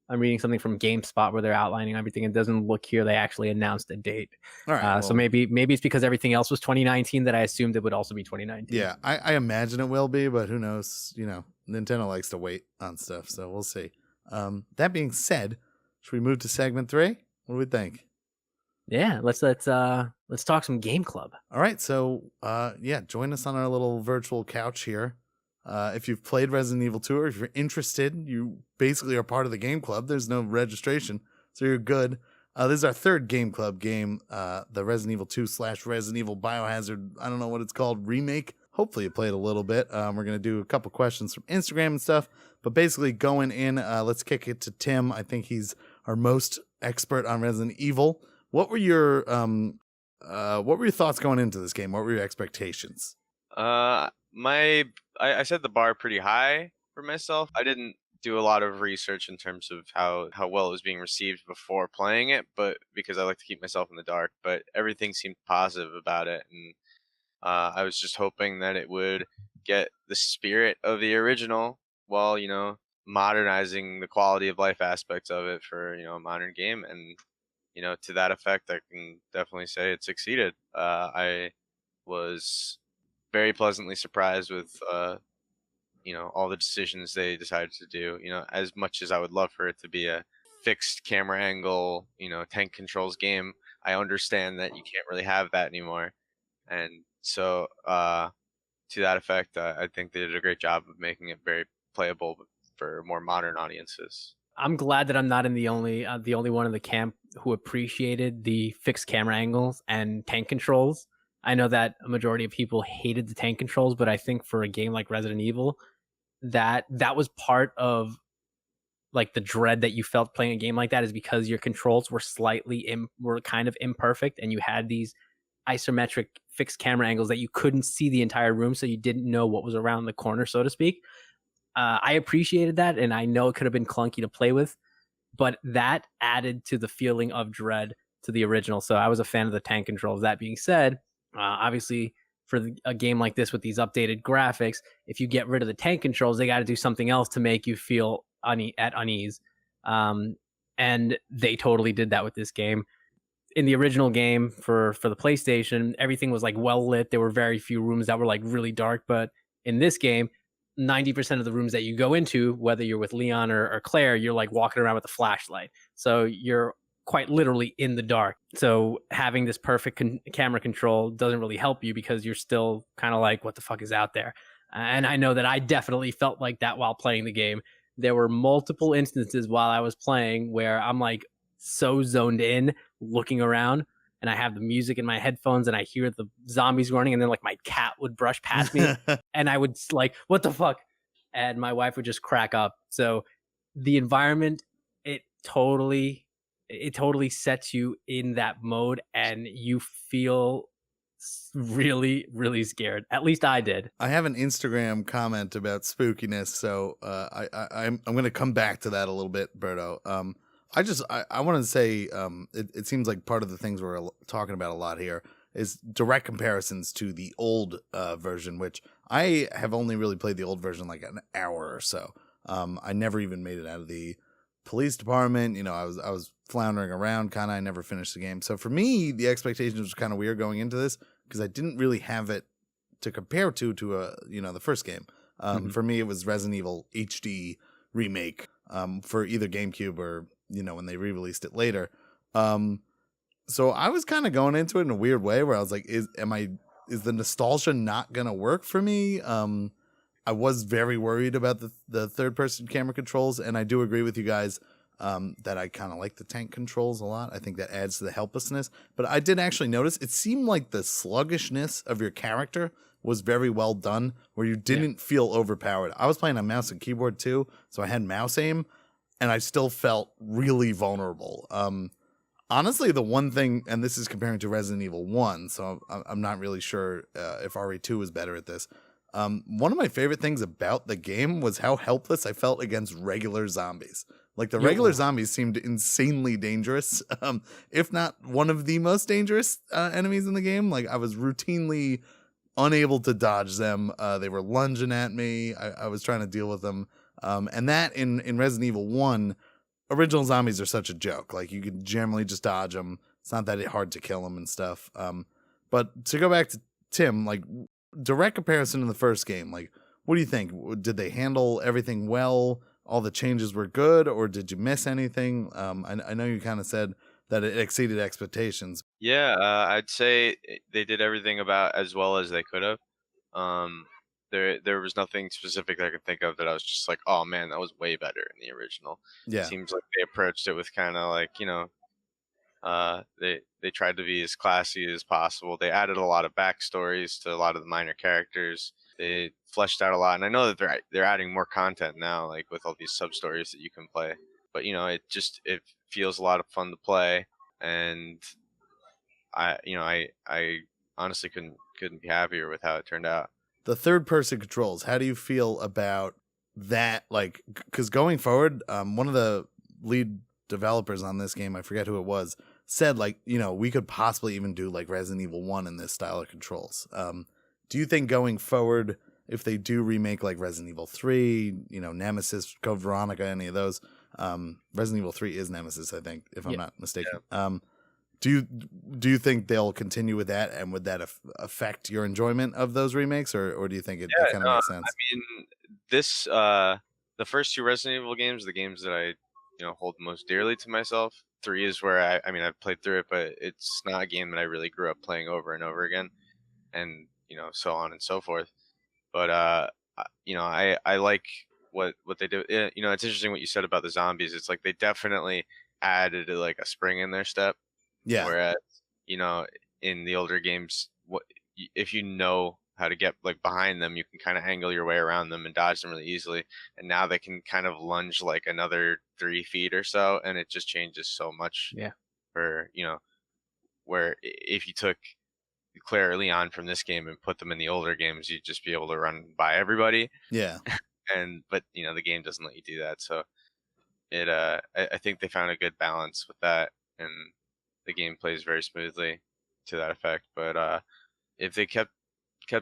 I'm reading something from GameSpot where they're outlining everything. It doesn't look here. They actually announced a date. All right. So maybe it's because everything else was 2019 that I assumed it would also be 2019. Yeah, I imagine it will be, but who knows? You know, Nintendo likes to wait on stuff, so we'll see. That being said, should we move to segment 3? What do we think? Yeah, let's talk some Game Club. All right, so join us on our little virtual couch here. If you've played Resident Evil 2 or if you're interested, you basically are part of the Game Club. There's no registration, so you're good. This is our third Game Club game, the Resident Evil 2 / Resident Evil Biohazard, I don't know what it's called, remake. Hopefully you played a little bit. We're going to do a couple questions from Instagram and stuff. But basically going in, let's kick it to Tim. I think he's our most expert on Resident Evil. What were your thoughts going into this game? What were your expectations? I set the bar pretty high for myself. I didn't do a lot of research in terms of how well it was being received before playing it, but because I like to keep myself in the dark. But everything seemed positive about it, and I was just hoping that it would get the spirit of the original while, modernizing the quality of life aspects of it for, a modern game. And, to that effect, I can definitely say it succeeded. I was very pleasantly surprised with, all the decisions they decided to do. As much as I would love for it to be a fixed camera angle, tank controls game, I understand that you can't really have that anymore. And so, to that effect, I think they did a great job of making it very playable for more modern audiences. I'm glad that I'm not in the only one in the camp who appreciated the fixed camera angles and tank controls. I know that a majority of people hated the tank controls, but I think for a game like Resident Evil, that was part of like the dread that you felt playing a game like that is because your controls were were kind of imperfect, and you had these isometric fixed camera angles that you couldn't see the entire room, so you didn't know what was around the corner, so to speak. I appreciated that, and I know it could have been clunky to play with, but that added to the feeling of dread to the original. So I was a fan of the tank controls. That being said, obviously for a game like this with these updated graphics, if you get rid of the tank controls, they got to do something else to make you feel at unease. And they totally did that with this game. In the original game for the PlayStation, everything was like well lit. There were very few rooms that were like really dark, but in this game, 90% of the rooms that you go into, whether you're with Leon or Claire, you're like walking around with a flashlight. So you're quite literally in the dark. So having this perfect camera control doesn't really help you because you're still kind of like, what the fuck is out there? And I know that I definitely felt like that while playing the game. There were multiple instances while I was playing where I'm like so zoned in, looking around, and I have the music in my headphones and I hear the zombies running, and then like my cat would brush past me and I would like, what the fuck? And my wife would just crack up. So the environment, it totally sets you in that mode and you feel really, really scared. At least I did. I have an Instagram comment about spookiness, so I'm going to come back to that a little bit, Berto. I want to say it seems like part of the things we're talking about a lot here is direct comparisons to the old version, which I have only really played the old version like an hour or so. I never even made it out of the police department. I was floundering around kind of. I never finished the game. So for me, the expectations was kind of weird going into this because I didn't really have it to compare to the first game. For me, it was Resident Evil HD Remake for either GameCube or, when they re-released it later. So I was kind of going into it in a weird way where I was like, is the nostalgia not going to work for me? I was very worried about the third-person camera controls, and I do agree with you guys that I kind of like the tank controls a lot. I think that adds to the helplessness. But I did actually notice it seemed like the sluggishness of your character was very well done, where you didn't feel overpowered. I was playing on mouse and keyboard too, so I had mouse aim, and I still felt really vulnerable. Honestly, the one thing, and this is comparing to Resident Evil 1, so I'm not really sure if RE2 is better at this. One of my favorite things about the game was how helpless I felt against regular zombies. Like, the regular zombies seemed insanely dangerous, if not one of the most dangerous enemies in the game. Like, I was routinely unable to dodge them. They were lunging at me. I was trying to deal with them. And that in Resident Evil 1, original zombies are such a joke. Like, you can generally just dodge them. It's not that hard to kill them and stuff. But to go back to Tim, like, direct comparison in the first game, like, what do you think? Did they handle everything well? All the changes were good, or did you miss anything? I know you kind of said that it exceeded expectations. Yeah, I'd say they did everything about as well as they could have. There was nothing specific that I could think of that I was just like, oh man, that was way better in the original. Yeah. It seems like they approached it with kind of like, they tried to be as classy as possible. They added a lot of backstories to a lot of the minor characters. They fleshed out a lot, and I know that they're adding more content now, like with all these sub stories that you can play. But it feels a lot of fun to play, and I honestly couldn't be happier with how it turned out. The third person controls, how do you feel about that? Like, because going forward, one of the lead developers on this game, I forget who it was, said like, we could possibly even do like Resident Evil 1 in this style of controls. Do you think going forward, if they do remake like Resident Evil 3, Nemesis, Code Veronica, any of those, Resident Evil 3 is Nemesis, I think, if I'm not mistaken. Yeah. Do you think they'll continue with that, and would that affect your enjoyment of those remakes, or do you think it kind of makes sense? I mean, the first two Resident Evil games, the games that I hold most dearly to myself. 3 is where I've played through it, but it's not a game that I really grew up playing over and over again, and so on and so forth. But I like what they do. It's interesting what you said about the zombies. It's like they definitely added like a spring in their step. Yeah. Whereas in the older games, if you know how to get like behind them, you can kind of angle your way around them and dodge them really easily. And now they can kind of lunge like another 3 feet or so, and it just changes so much. Yeah. For where if you took Claire or Leon from this game and put them in the older games, you'd just be able to run by everybody. Yeah. But the game doesn't let you do that, so I think they found a good balance with that, and the game plays very smoothly to that effect. But if they kept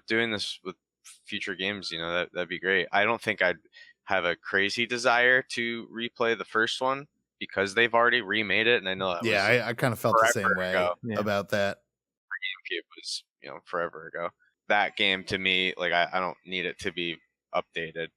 doing this with future games, that'd be great. I don't think I'd have a crazy desire to replay the first one because they've already remade it, and I know that I kind of felt the same way about that. GameCube was forever ago. That game to me, like I don't need it to be updated.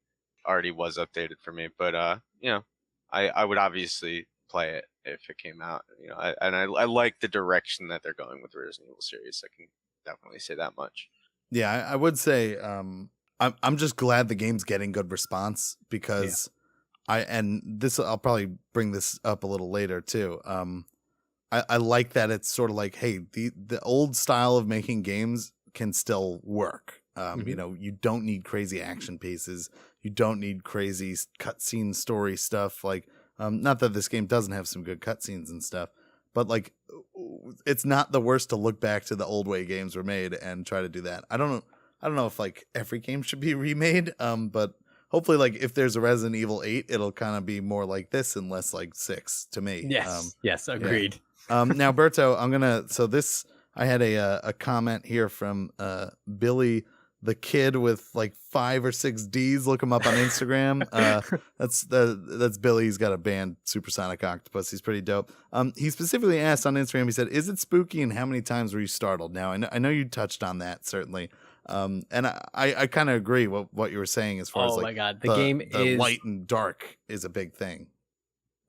Already was updated for me, but I would obviously play it if it came out. I like the direction that they're going with the Resident Evil series. I can definitely say that much. Yeah, I would say I'm just glad the game's getting good response, because I'll probably bring this up a little later too. I like that it's sort of like, hey, the old style of making games can still work. You don't need crazy action pieces. You don't need crazy cutscene story stuff. Like, not that this game doesn't have some good cutscenes and stuff, but like, it's not the worst to look back to the old way games were made and try to do that. I don't know if like every game should be remade. But hopefully, like if there's a Resident Evil 8, it'll kind of be more like this and less like 6 to me. Yes, agreed. Yeah. Now, Berto, I had a comment here from Billy the Kid with like 5 or 6 D's. Look him up on Instagram. That's Billy. He's got a band, Supersonic Octopus. He's pretty dope. He specifically asked on Instagram, he said, is it spooky, and how many times were you startled? Now, I know you touched on that, certainly. And I kind of agree with what you were saying as far as like my god, the light and dark is a big thing.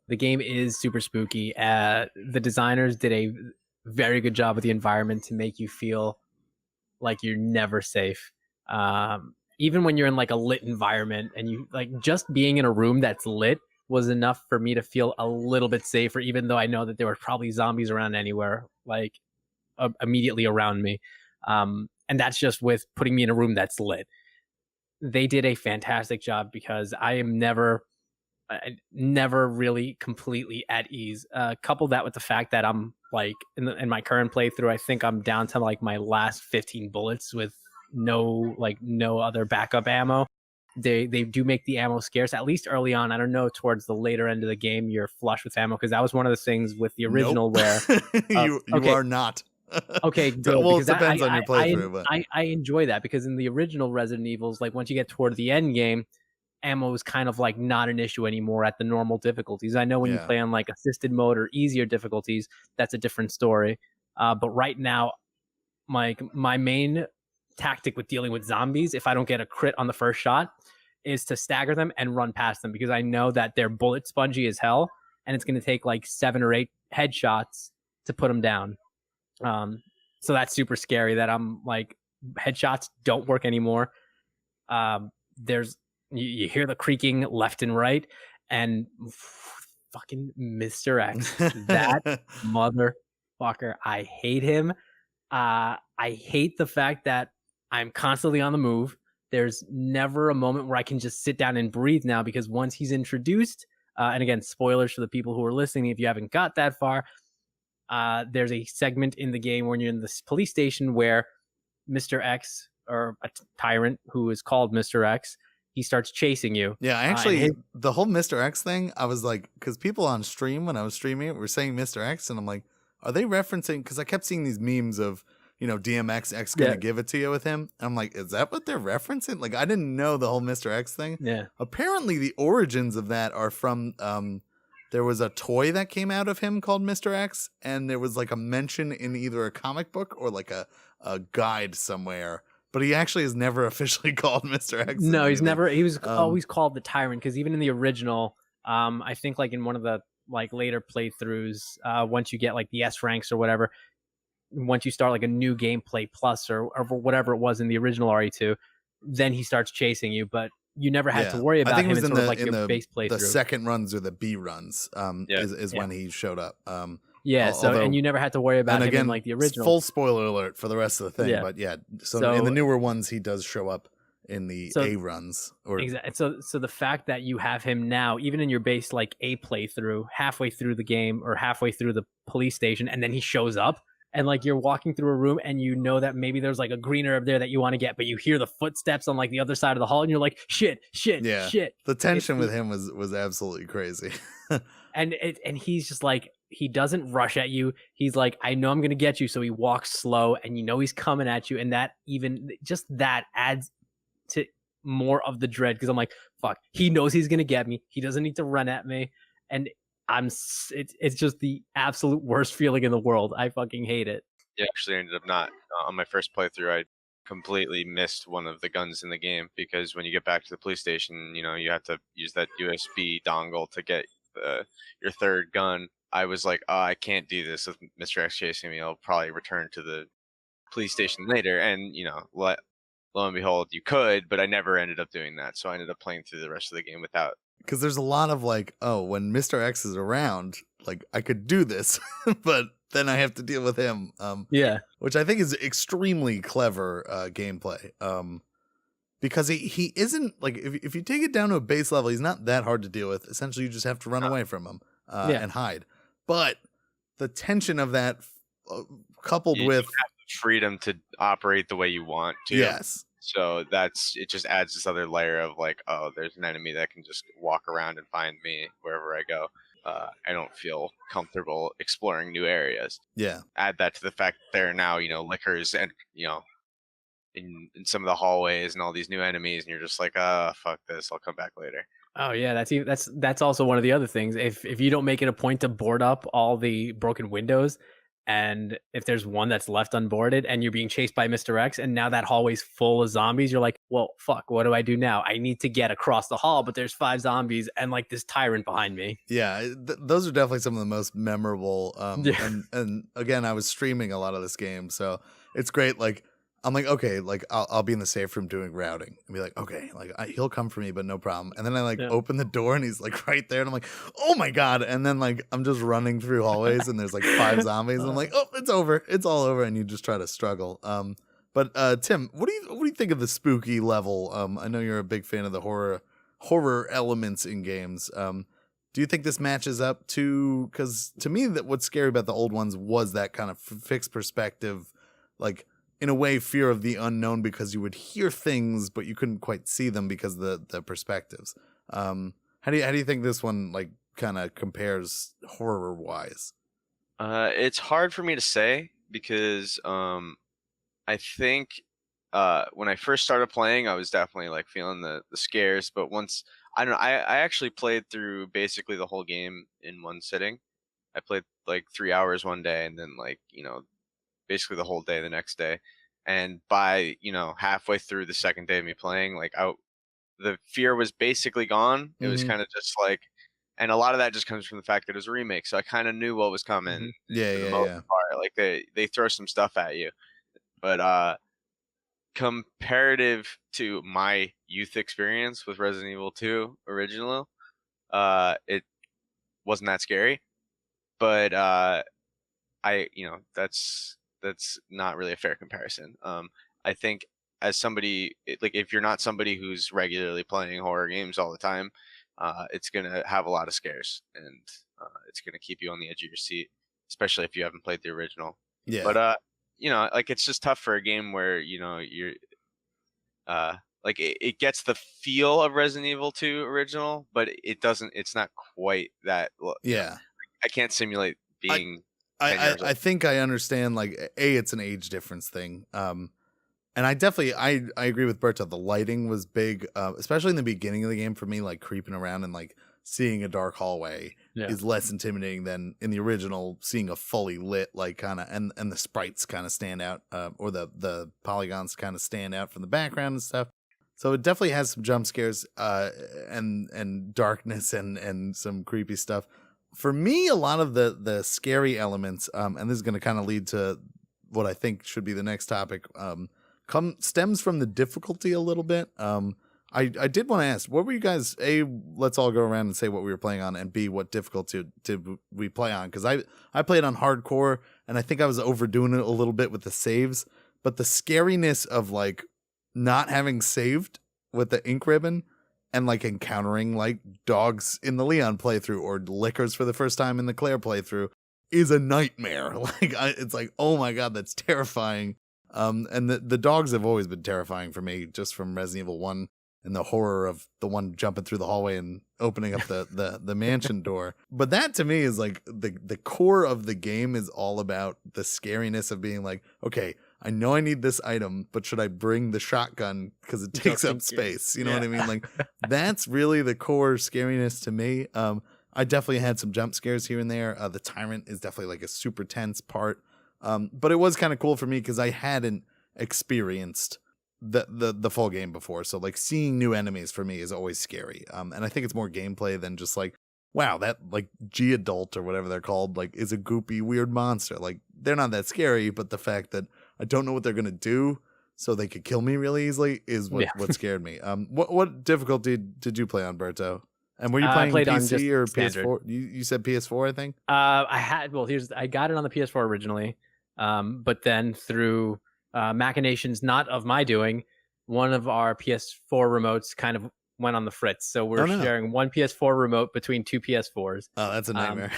The game is super spooky. The designers did a very good job with the environment to make you feel like you're never safe. Even when you're in like a lit environment, and you like just being in a room that's lit was enough for me to feel a little bit safer, even though I know that there were probably zombies around anywhere, like immediately around me. And that's just with putting me in a room that's lit. They did a fantastic job because I am never really completely at ease. Couple that with the fact that I'm like in my current playthrough, I think I'm down to like my last 15 bullets with no other backup ammo. They do make the ammo scarce, at least early on. I don't know towards the later end of the game you're flush with ammo, because that was one of the things with the original where you are not. Okay, good. Well, it depends on your playthrough, but I enjoy that, because in the original Resident Evils, like once you get toward the end game, ammo is kind of like not an issue anymore at the normal difficulties. I know when you play on like assisted mode or easier difficulties, that's a different story. But right now, my main tactic with dealing with zombies, if I don't get a crit on the first shot, is to stagger them and run past them, because I know that they're bullet spongy as hell, and it's going to take like 7 or 8 headshots to put them down. So that's super scary that I'm like, headshots don't work anymore. There's you hear the creaking left and right, and fucking Mr. X, that motherfucker, I hate him. I hate the fact that I'm constantly on the move. There's never a moment where I can just sit down and breathe now, because once he's introduced, and again, spoilers for the people who are listening if you haven't got that far, there's a segment in the game when you're in this police station where Mr. X, or a tyrant who is called Mr. X, he starts chasing you. Yeah, actually, the whole Mr. X thing, I was like, because people on stream, when I was streaming it, were saying Mr. X, and I'm like, are they referencing, because I kept seeing these memes of, DMX X gonna give it to you with him. And I'm like, is that what they're referencing? Like, I didn't know the whole Mr. X thing. Yeah. Apparently, the origins of that are from, there was a toy that came out of him called Mr. X, and there was like a mention in either a comic book or like a guide somewhere. But he actually is never officially called Mr. X. No, he's never. He was always called the Tyrant, because even in the original, I think like in one of the like later playthroughs, once you get like the S ranks or whatever, once you start like a new gameplay plus or whatever it was in the original RE2, then he starts chasing you. But you never had to worry about him in sort of like your base playthrough. The second runs or the B runs is when he showed up. And you never had to worry about him in like the original. Full spoiler alert for the rest of the thing, but so in the newer ones he does show up in the A runs. Exactly. So the fact that you have him now, even in your base like A playthrough, halfway through the game or halfway through the police station, and then he shows up, and like you're walking through a room and you know that maybe there's like a green herb there that you want to get, but you hear the footsteps on like the other side of the hall, and you're like, shit. The tension with him was absolutely crazy. and he's just like, he doesn't rush at you. He's like, I know I'm gonna get you, so he walks slow, and you know he's coming at you, and that even just that adds to more of the dread, because I'm like, fuck, he knows he's gonna get me. He doesn't need to run at me, and it's just the absolute worst feeling in the world. I fucking hate it. Yeah, actually ended up not on my first playthrough. I completely missed one of the guns in the game, because when you get back to the police station, you have to use that USB dongle to get your third gun. I was like, oh, I can't do this with Mr. X chasing me. I'll probably return to the police station later. And, lo and behold, you could, but I never ended up doing that. So I ended up playing through the rest of the game without. Because there's a lot of like, oh, when Mr. X is around, like I could do this, but then I have to deal with him. Which I think is extremely clever gameplay. Because he isn't, like, if you take it down to a base level, he's not that hard to deal with. Essentially, you just have to run away from him and hide. But the tension of that coupled with freedom to operate the way you want to. Yes. So it just adds this other layer of like, oh, there's an enemy that can just walk around and find me wherever I go. I don't feel comfortable exploring new areas. Yeah. Add that to the fact that there are now, liquors and, in some of the hallways and all these new enemies, and you're just like, fuck this, I'll come back later. Oh yeah, that's also one of the other things. If you don't make it a point to board up all the broken windows, And if there's one that's left unboarded and you're being chased by Mr. X and now that hallway's full of zombies, you're like, well, fuck, what do I do now? I need to get across the hall, but there's 5 zombies and like this tyrant behind me. Yeah, those are definitely some of the most memorable. Yeah. And again, I was streaming a lot of this game, so it's great. Like, I'm like, okay, like I'll be in the safe room doing routing and be like, okay, like he'll come for me, but no problem. And then I like open the door and he's like right there, and I'm like, oh my god! And then like I'm just running through hallways and there's like 5 zombies, and I'm like, oh, it's over, it's all over, and you just try to struggle. But Tim, what do you think of the spooky level? I know you're a big fan of the horror elements in games. Do you think this matches up to? Because to me, that what's scary about the old ones was that kind of fixed perspective, like, in a way, fear of the unknown, because you would hear things but you couldn't quite see them because of the perspectives. How do you think this one like kind of compares horror wise? It's hard for me to say because I think when I first started playing, I was definitely like feeling the scares. But once I don't know, I actually played through basically the whole game in one sitting. I played like 3 hours one day, and then like basically the whole day the next day. And by halfway through the second day of me playing, like the fear was basically gone. It was kind of just like, and a lot of that just comes from the fact that it was a remake, so I kind of knew what was coming. Yeah, for the yeah, most yeah. part. Like they throw some stuff at you, but comparative to my youth experience with Resident Evil 2 original, it wasn't that scary. But that's not really a fair comparison. I think as somebody like if you're not somebody who's regularly playing horror games all the time, it's gonna have a lot of scares, and it's gonna keep you on the edge of your seat, especially if you haven't played the original. Yeah. But like it's just tough for a game where you're like it gets the feel of Resident Evil 2 original, but it doesn't. It's not quite that. Yeah. I can't simulate being. I think I understand, like, it's an age difference thing. And I definitely, I agree with Berta. The lighting was big, especially in the beginning of the game for me, like creeping around and like seeing a dark hallway is less intimidating than in the original, seeing a fully lit, like kind of, and the sprites kind of stand out, or the polygons kind of stand out from the background and stuff. So it definitely has some jump scares, and darkness and some creepy stuff. For me, a lot of the scary elements, and this is going to kind of lead to what I think should be the next topic, stems from the difficulty a little bit. I did want to ask, what were you guys, A, let's all go around and say what we were playing on, and B, what difficulty did we play on? Because I played on hardcore, and I think I was overdoing it a little bit with the saves, but the scariness of like not having saved with the ink ribbon, and like encountering like dogs in the Leon playthrough or lickers for the first time in the Claire playthrough is a nightmare. Like it's like, oh my god, that's terrifying. And the dogs have always been terrifying for me, just from Resident Evil 1 and the horror of the one jumping through the hallway and opening up the mansion door. But that to me is like the core of the game is all about the scariness of being like, okay, I know I need this item, but should I bring the shotgun because it takes up space? You know what I mean? Like that's really the core scariness to me. I definitely had some jump scares here and there. The tyrant is definitely like a super tense part. But it was kind of cool for me because I hadn't experienced the full game before. So like seeing new enemies for me is always scary. And I think it's more gameplay than just like, wow, that like G-adult or whatever they're called, like is a goopy weird monster. Like they're not that scary, but the fact that I don't know what they're gonna do, so they could kill me really easily, is what scared me. What difficulty did you play on, Berto? And were you playing PC or standard. PS4? You said PS4, I think. I got it on the PS4 originally, but then through machinations not of my doing, one of our PS4 remotes kind of went on the fritz. So we're sharing one PS4 remote between 2 PS4s. Oh, that's a nightmare.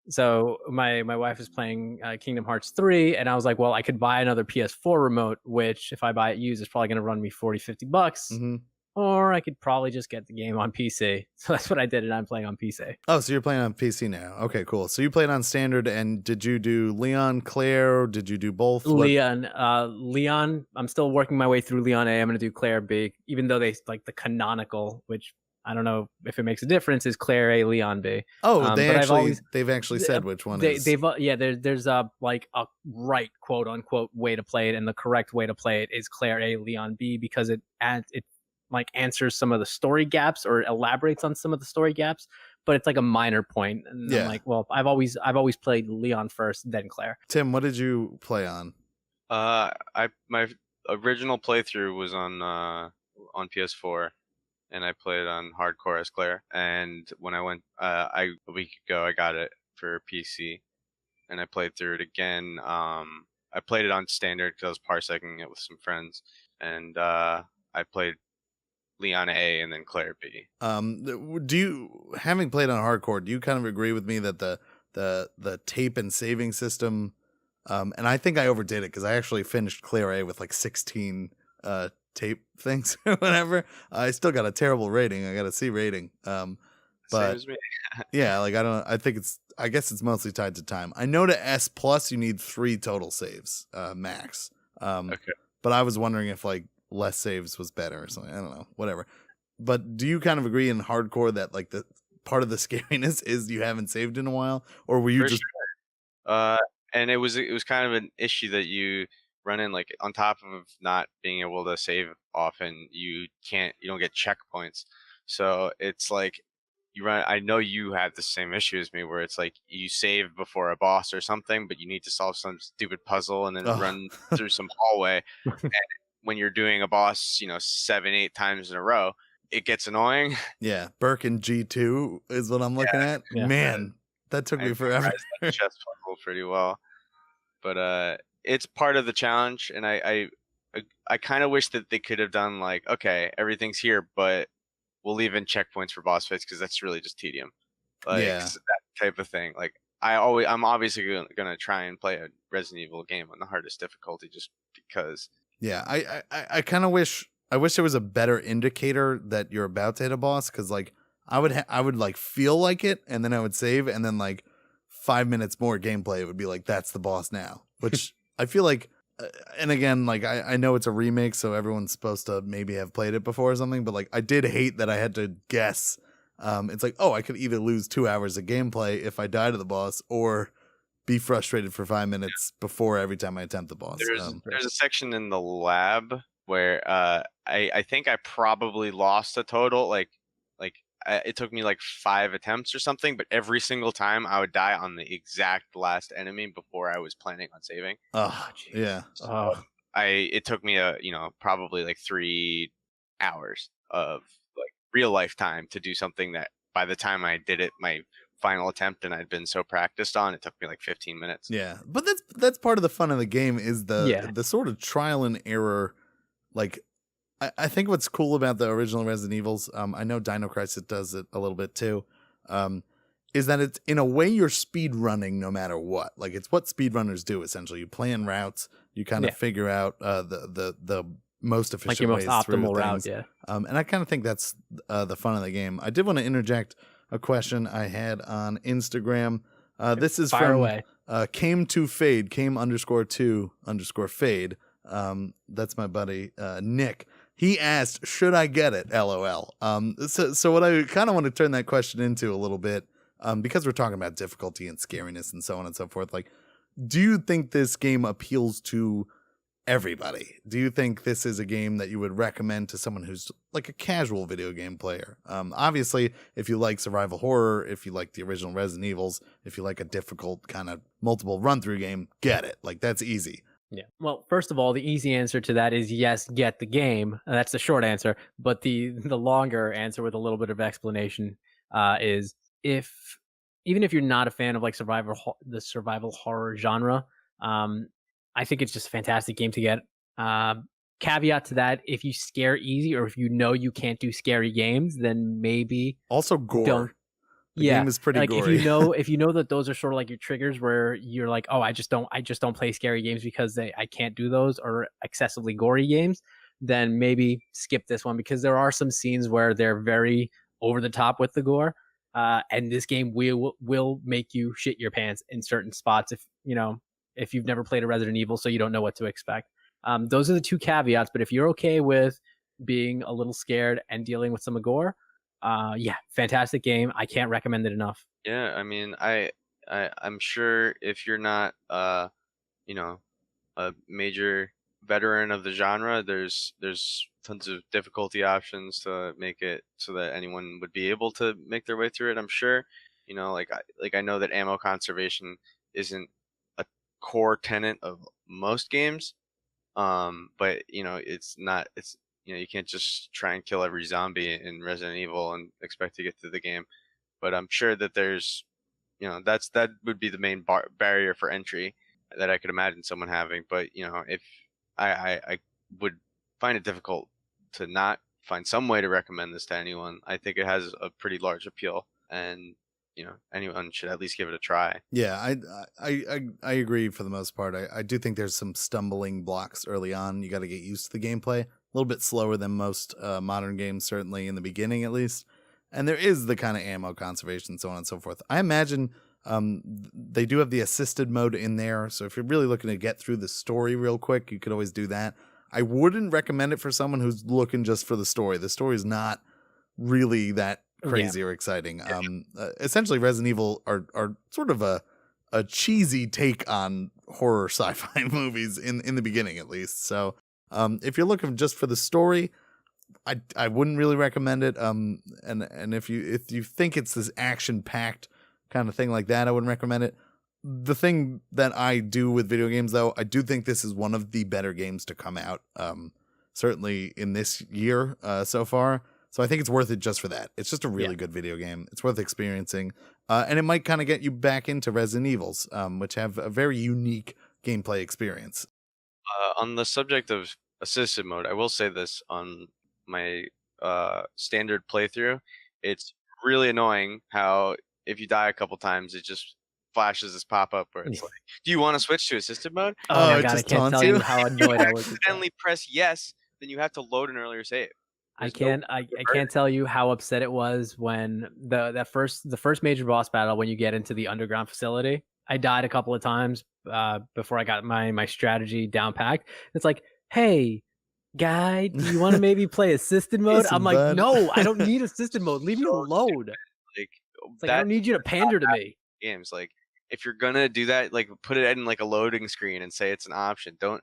So my wife is playing Kingdom Hearts 3, and I was like, well, I could buy another PS4 remote, which if I buy it used, it's probably going to run me $40-$50. Mm-hmm. Or I could probably just get the game on PC. So that's what I did, and I'm playing on PC. Oh, so you're playing on PC now. Okay, cool. So you played on standard, and did you do Leon, Claire, or did you do both? Leon, I'm still working my way through Leon A. I'm going to do Claire B, even though they like the canonical, which I don't know if it makes a difference, is Claire A, Leon B. Oh, they've actually said which one is. There's like a right quote unquote way to play it, and the correct way to play it is Claire A, Leon B, because it like answers some of the story gaps or elaborates on some of the story gaps, but it's like a minor point. And I'm like, well, I've always played Leon first, then Claire. Tim, what did you play on? My original playthrough was on PS4, and I played on hardcore as Claire. And when I went a week ago, I got it for PC, and I played through it again. I played it on standard because I was parsecing it with some friends, and I played Leon A and then Claire B. Do you, having played on hardcore, do you kind of agree with me that the tape and saving system, and I think I overdid it because I actually finished Claire A with like 16 tape things or whatever. I still got a terrible rating. I got a C rating. But same as me. Yeah, like I guess it's mostly tied to time. I know to S plus you need 3 total saves max. Okay. But I was wondering if like less saves was better or something. I don't know, whatever. But do you kind of agree in hardcore that like the part of the scariness is you haven't saved in a while, or were you just? Sure. And it was kind of an issue that you run in, like on top of not being able to save often, you don't get checkpoints. So it's like I know you have the same issue as me, where it's like you save before a boss or something, but you need to solve some stupid puzzle and then run through some hallway. And when you're doing a boss, 7-8 times in a row, it gets annoying. Yeah, Birkin G2 is what I'm looking at. Yeah. Man, that took me forever. That chess puzzle pretty well, but it's part of the challenge, and I kind of wish that they could have done like, okay, everything's here, but we'll leave in checkpoints for boss fights because that's really just tedium. Like that type of thing. Like I'm obviously gonna try and play a Resident Evil game on the hardest difficulty just because. Yeah, I kind of wish there was a better indicator that you're about to hit a boss, because like I would like feel like it, and then I would save, and then like 5 minutes more gameplay, it would be like, that's the boss now, which I feel like, and again, like I know it's a remake, so everyone's supposed to maybe have played it before or something, but like I did hate that I had to guess. It's like, oh, I could either lose 2 hours of gameplay if I die to the boss, or be frustrated for 5 minutes before every time I attempt the boss. There's a section in the lab where I think I probably lost a total, like it took me like 5 attempts or something, but every single time I would die on the exact last enemy before I was planning on saving. Oh, yeah. So it took me probably like 3 hours of like real life time to do something that by the time I did it, my final attempt, and I'd been so practiced on, it took me like 15 minutes. Yeah, but that's part of the fun of the game, is the sort of trial and error. Like I think what's cool about the original Resident Evils, I know Dino Crisis does it a little bit too, is that it's in a way you're speed running no matter what. Like it's what speedrunners do essentially. You plan routes, you kind of figure out the most efficient, like your most optimal route. Yeah, and I kind of think that's the fun of the game. I did want to interject a question I had on Instagram. This is Fire from away. Came to Fade, came_to_fade. That's my buddy Nick. He asked, should I get it? LOL. So what I kind of want to turn that question into a little bit, because we're talking about difficulty and scariness and so on and so forth. Like, do you think this game appeals to everybody? Do you think this is a game that you would recommend to someone who's like a casual video game player? Obviously, if you like survival horror, if you like the original Resident Evils, if you like a difficult kind of multiple run-through game, get it. Like, that's easy. Yeah. Well, first of all, the easy answer to that is yes, get the game. That's the short answer. But the longer answer with a little bit of explanation is even if you're not a fan of like the survival horror genre, I think it's just a fantastic game to get. Caveat to that, if you scare easy, or if you know you can't do scary games, then maybe also gore. The game is pretty like gory. if you know that those are sort of like your triggers where you're like, oh, I just don't play scary games because I can't do those, or excessively gory games, then maybe skip this one, because there are some scenes where they're very over the top with the gore, and this game will make you shit your pants in certain spots if you've never played a Resident Evil, so you don't know what to expect. Those are the two caveats, but if you're okay with being a little scared and dealing with some gore, Yeah, fantastic game. I can't recommend it enough. Yeah, I mean, I'm sure if you're not you know, a major veteran of the genre, there's tons of difficulty options to make it so that anyone would be able to make their way through it. I'm sure, I know that ammo conservation isn't a core tenet of most games, but it's not. You can't just try and kill every zombie in Resident Evil and expect to get through the game. But I'm sure that there's that would be the main barrier for entry that I could imagine someone having. But if I would find it difficult to not find some way to recommend this to anyone. I think it has a pretty large appeal, and anyone should at least give it a try. Yeah, I agree for the most part. I do think there's some stumbling blocks early on. You got to get used to the gameplay. A little bit slower than most modern games, certainly in the beginning at least. And there is the kind of ammo conservation, so on and so forth. I imagine they do have the assisted mode in there. So if you're really looking to get through the story real quick, you could always do that. I wouldn't recommend it for someone who's looking just for the story. The story is not really that crazy or exciting. Essentially, Resident Evil are sort of a cheesy take on horror sci-fi movies in the beginning, at least. So if you're looking just for the story, I wouldn't really recommend it. And if you think it's this action packed kind of thing like that, I wouldn't recommend it. The thing that I do with video games, though, I do think this is one of the better games to come out, certainly in this year so far. So I think it's worth it just for that. It's just a really good video game. It's worth experiencing. And it might kind of get you back into Resident Evils, which have a very unique gameplay experience. On the subject of assisted mode, I will say this on my standard playthrough. It's really annoying how if you die a couple times, it just flashes this pop-up where it's like, do you want to switch to assisted mode? Oh my God, I can't tell you how annoyed I was. Accidentally press yes, then you have to load an earlier save. I can't tell you how upset it was when the first major boss battle, when you get into the underground facility. I died a couple of times before I got my strategy down packed. It's like, hey, guy, do you want to maybe play assisted mode? Listen, I'm like, bud. No, I don't need assisted mode. Leave me alone. It's like, I don't need you to pander to me. Games, like, if you're gonna do that, like, put it in like a loading screen and say it's an option. Don't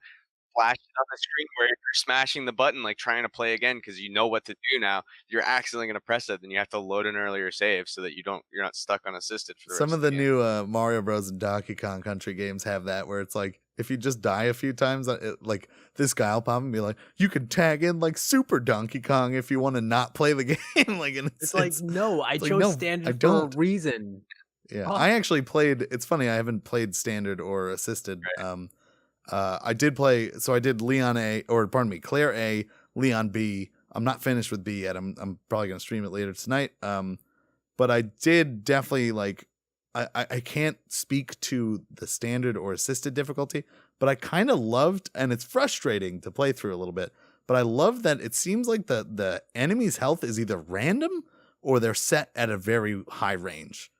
flash it on the screen where you're smashing the button, like trying to play again because you know what to do now. You're accidentally gonna press it, then you have to load an earlier save so that you're not stuck on assisted for the Some rest of the game. new Mario Bros. And Donkey Kong Country games have that, where it's like, if you just die a few times, like this guy will pop and be like, you can tag in like Super Donkey Kong if you want to not play the game. Like, and it's like, no, I chose standard for a reason. Yeah, I actually played. It's funny, I haven't played standard or assisted. Right. I did play. So I did Claire A, Leon B. I'm not finished with B yet. I'm probably gonna stream it later tonight. But I did definitely like. I can't speak to the standard or assisted difficulty, but I kind of loved, and it's frustrating to play through a little bit. But I love that it seems like the enemy's health is either random or they're set at a very high range.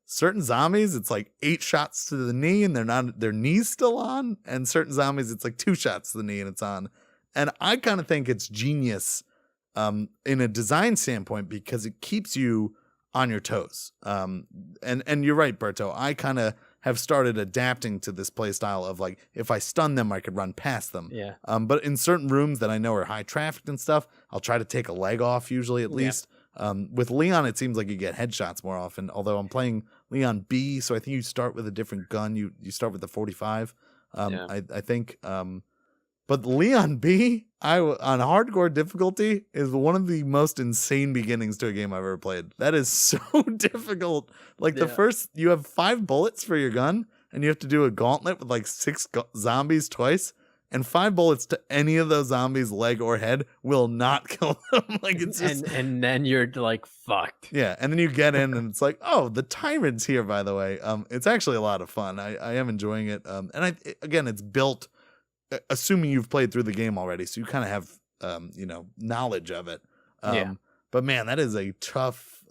Certain zombies, it's like 8 shots to the knee and their knee's still on, and certain zombies it's like 2 shots to the knee and it's on. And I kind of think it's genius in a design standpoint because it keeps you on your toes. And you're right, Berto. I kind of have started adapting to this play style of like, if I stun them, I could run past them. Yeah. But in certain rooms that I know are high trafficked and stuff, I'll try to take a leg off usually at least. With Leon, it seems like you get headshots more often, although I'm playing Leon B, so I think you start with a different gun. You start with the 45, I think. But Leon B, on hardcore difficulty, is one of the most insane beginnings to a game I've ever played. That is so difficult. Like the first, you have 5 bullets for your gun, and you have to do a gauntlet with like 6 zombies twice. And 5 bullets to any of those zombies' leg or head will not kill them. Like it's just, and then you're like fucked. Yeah, and then you get in and it's like, oh, the tyrant's here. By the way, it's actually a lot of fun. I am enjoying it. And again, it's built, assuming you've played through the game already, so you kind of have knowledge of it. But man, that is a tough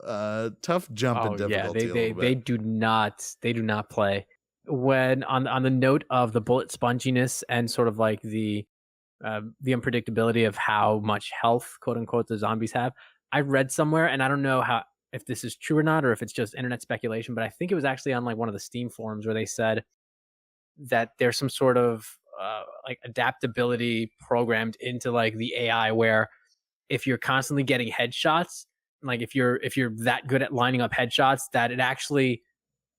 jump in difficulty. Yeah, they do not play. When on the note of the bullet sponginess and sort of like the unpredictability of how much health, quote unquote, the zombies have, I read somewhere, and I don't know if this is true or not, or if it's just internet speculation, but I think it was actually on like one of the Steam forums where they said that there's some sort of like adaptability programmed into like the AI where if you're constantly getting headshots, like if you're that good at lining up headshots, that it actually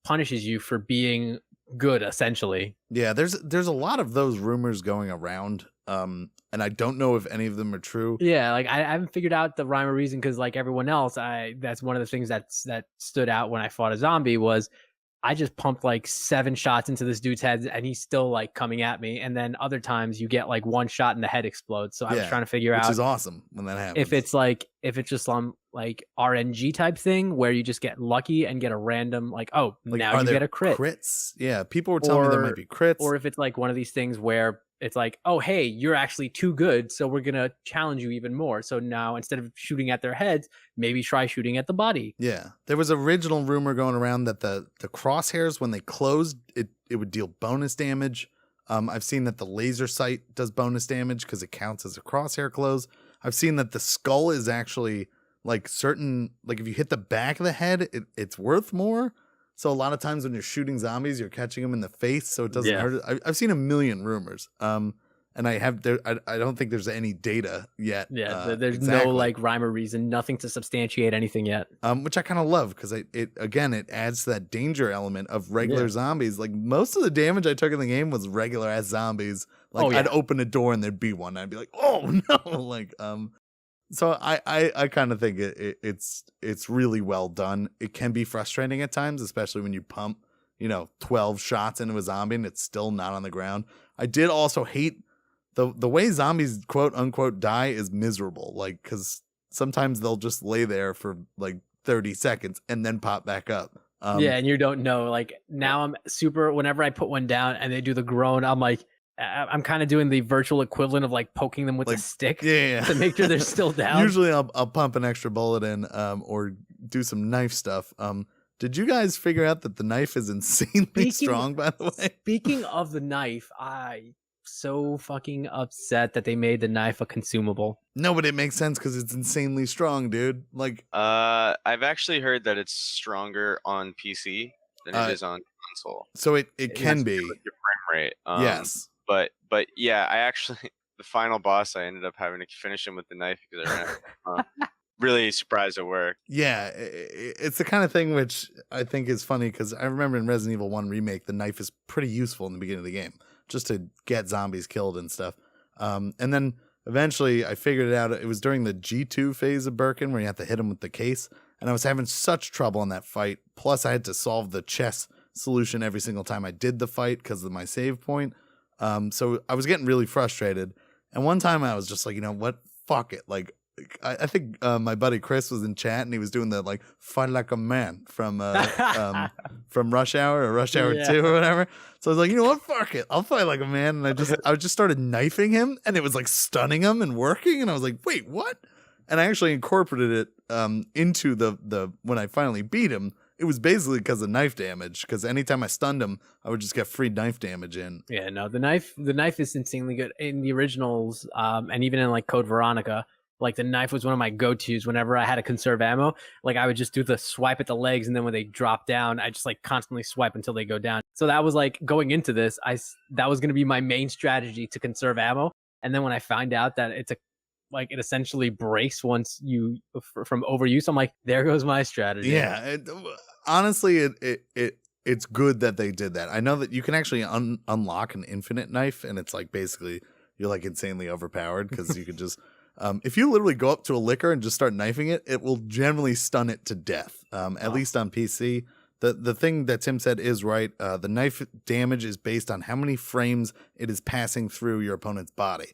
punishes you for being good, essentially. Yeah, there's a lot of those rumors going around, and I don't know if any of them are true. Yeah, like I haven't figured out the rhyme or reason because like everyone else, that's one of the things that stood out when I fought a zombie was I just pumped like 7 shots into this dude's head and he's still like coming at me. And then other times you get like 1 shot and the head explodes. So I was trying to figure out, which is awesome when that happens. If it's just some like RNG type thing where you just get lucky and get a random like, oh, like, now you get a crit. Crits? Yeah, people were telling me there might be crits. Or if it's like one of these things where it's like, oh, hey, you're actually too good, so we're gonna challenge you even more. So now instead of shooting at their heads, maybe try shooting at the body. Yeah, there was original rumor going around that the crosshairs, when they closed, it would deal bonus damage. I've seen that the laser sight does bonus damage because it counts as a crosshair close. I've seen that the skull is actually like certain, like if you hit the back of the head, it's worth more. So a lot of times when you're shooting zombies, you're catching them in the face, so it doesn't hurt. I've seen a million rumors, and I don't think there's any data yet. Yeah, there's no like rhyme or reason, nothing to substantiate anything yet. Which I kind of love because it adds to that danger element of regular zombies. Like most of the damage I took in the game was regular ass zombies. Like I'd open a door and there'd be one. And I'd be like, oh no, like So I kind of think it's really well done. It can be frustrating at times, especially when you pump, 12 shots into a zombie and it's still not on the ground. I did also hate the way zombies quote unquote die is miserable. Like, cause sometimes they'll just lay there for like 30 seconds and then pop back up. And you don't know, like now I'm whenever I put one down and they do the groan, I'm like, I'm kind of doing the virtual equivalent of like poking them with a stick to make sure they're still down. Usually I'll pump an extra bullet in or do some knife stuff. Did you guys figure out that the knife is insanely strong, by the way? Speaking of the knife, I'm so fucking upset that they made the knife a consumable. No, but it makes sense because it's insanely strong, dude. Like, I've actually heard that it's stronger on PC than it is on console. So it can be. Your frame rate. Yes. But yeah, I actually the final boss I ended up having to finish him with the knife because I ran really surprised it worked. Yeah, it's the kind of thing which I think is funny because I remember in Resident Evil 1 Remake, the knife is pretty useful in the beginning of the game just to get zombies killed and stuff. And then eventually I figured it out. It was during the G2 phase of Birkin where you have to hit him with the case. And I was having such trouble in that fight. Plus I had to solve the chess solution every single time I did the fight because of my save point. So I was getting really frustrated. And one time I was just like, you know what? Fuck it. Like, I think my buddy Chris was in chat and he was doing the like fight like a man from Rush Hour or Rush Hour 2 or whatever. So I was like, you know what? Fuck it. I'll fight like a man. And I just started knifing him and it was like stunning him and working. And I was like, wait, what? And I actually incorporated it into the when I finally beat him. It was basically because of knife damage. Because anytime I stunned him, I would just get free knife damage in. Yeah, no, the knife is insanely good in the originals, and even in like Code Veronica. Like the knife was one of my go-tos whenever I had to conserve ammo. Like I would just do the swipe at the legs, and then when they drop down, I just like constantly swipe until they go down. So that was like going into this, that was going to be my main strategy to conserve ammo. And then when I find out that it essentially breaks once you from overuse, I'm like, there goes my strategy. Yeah, honestly, it's good that they did that. I know that you can actually unlock an infinite knife, and it's like basically you're like insanely overpowered because you could just if you literally go up to a liquor and just start knifing it, it will generally stun it to death. At least on PC. The thing that Tim said is right. The knife damage is based on how many frames it is passing through your opponent's body.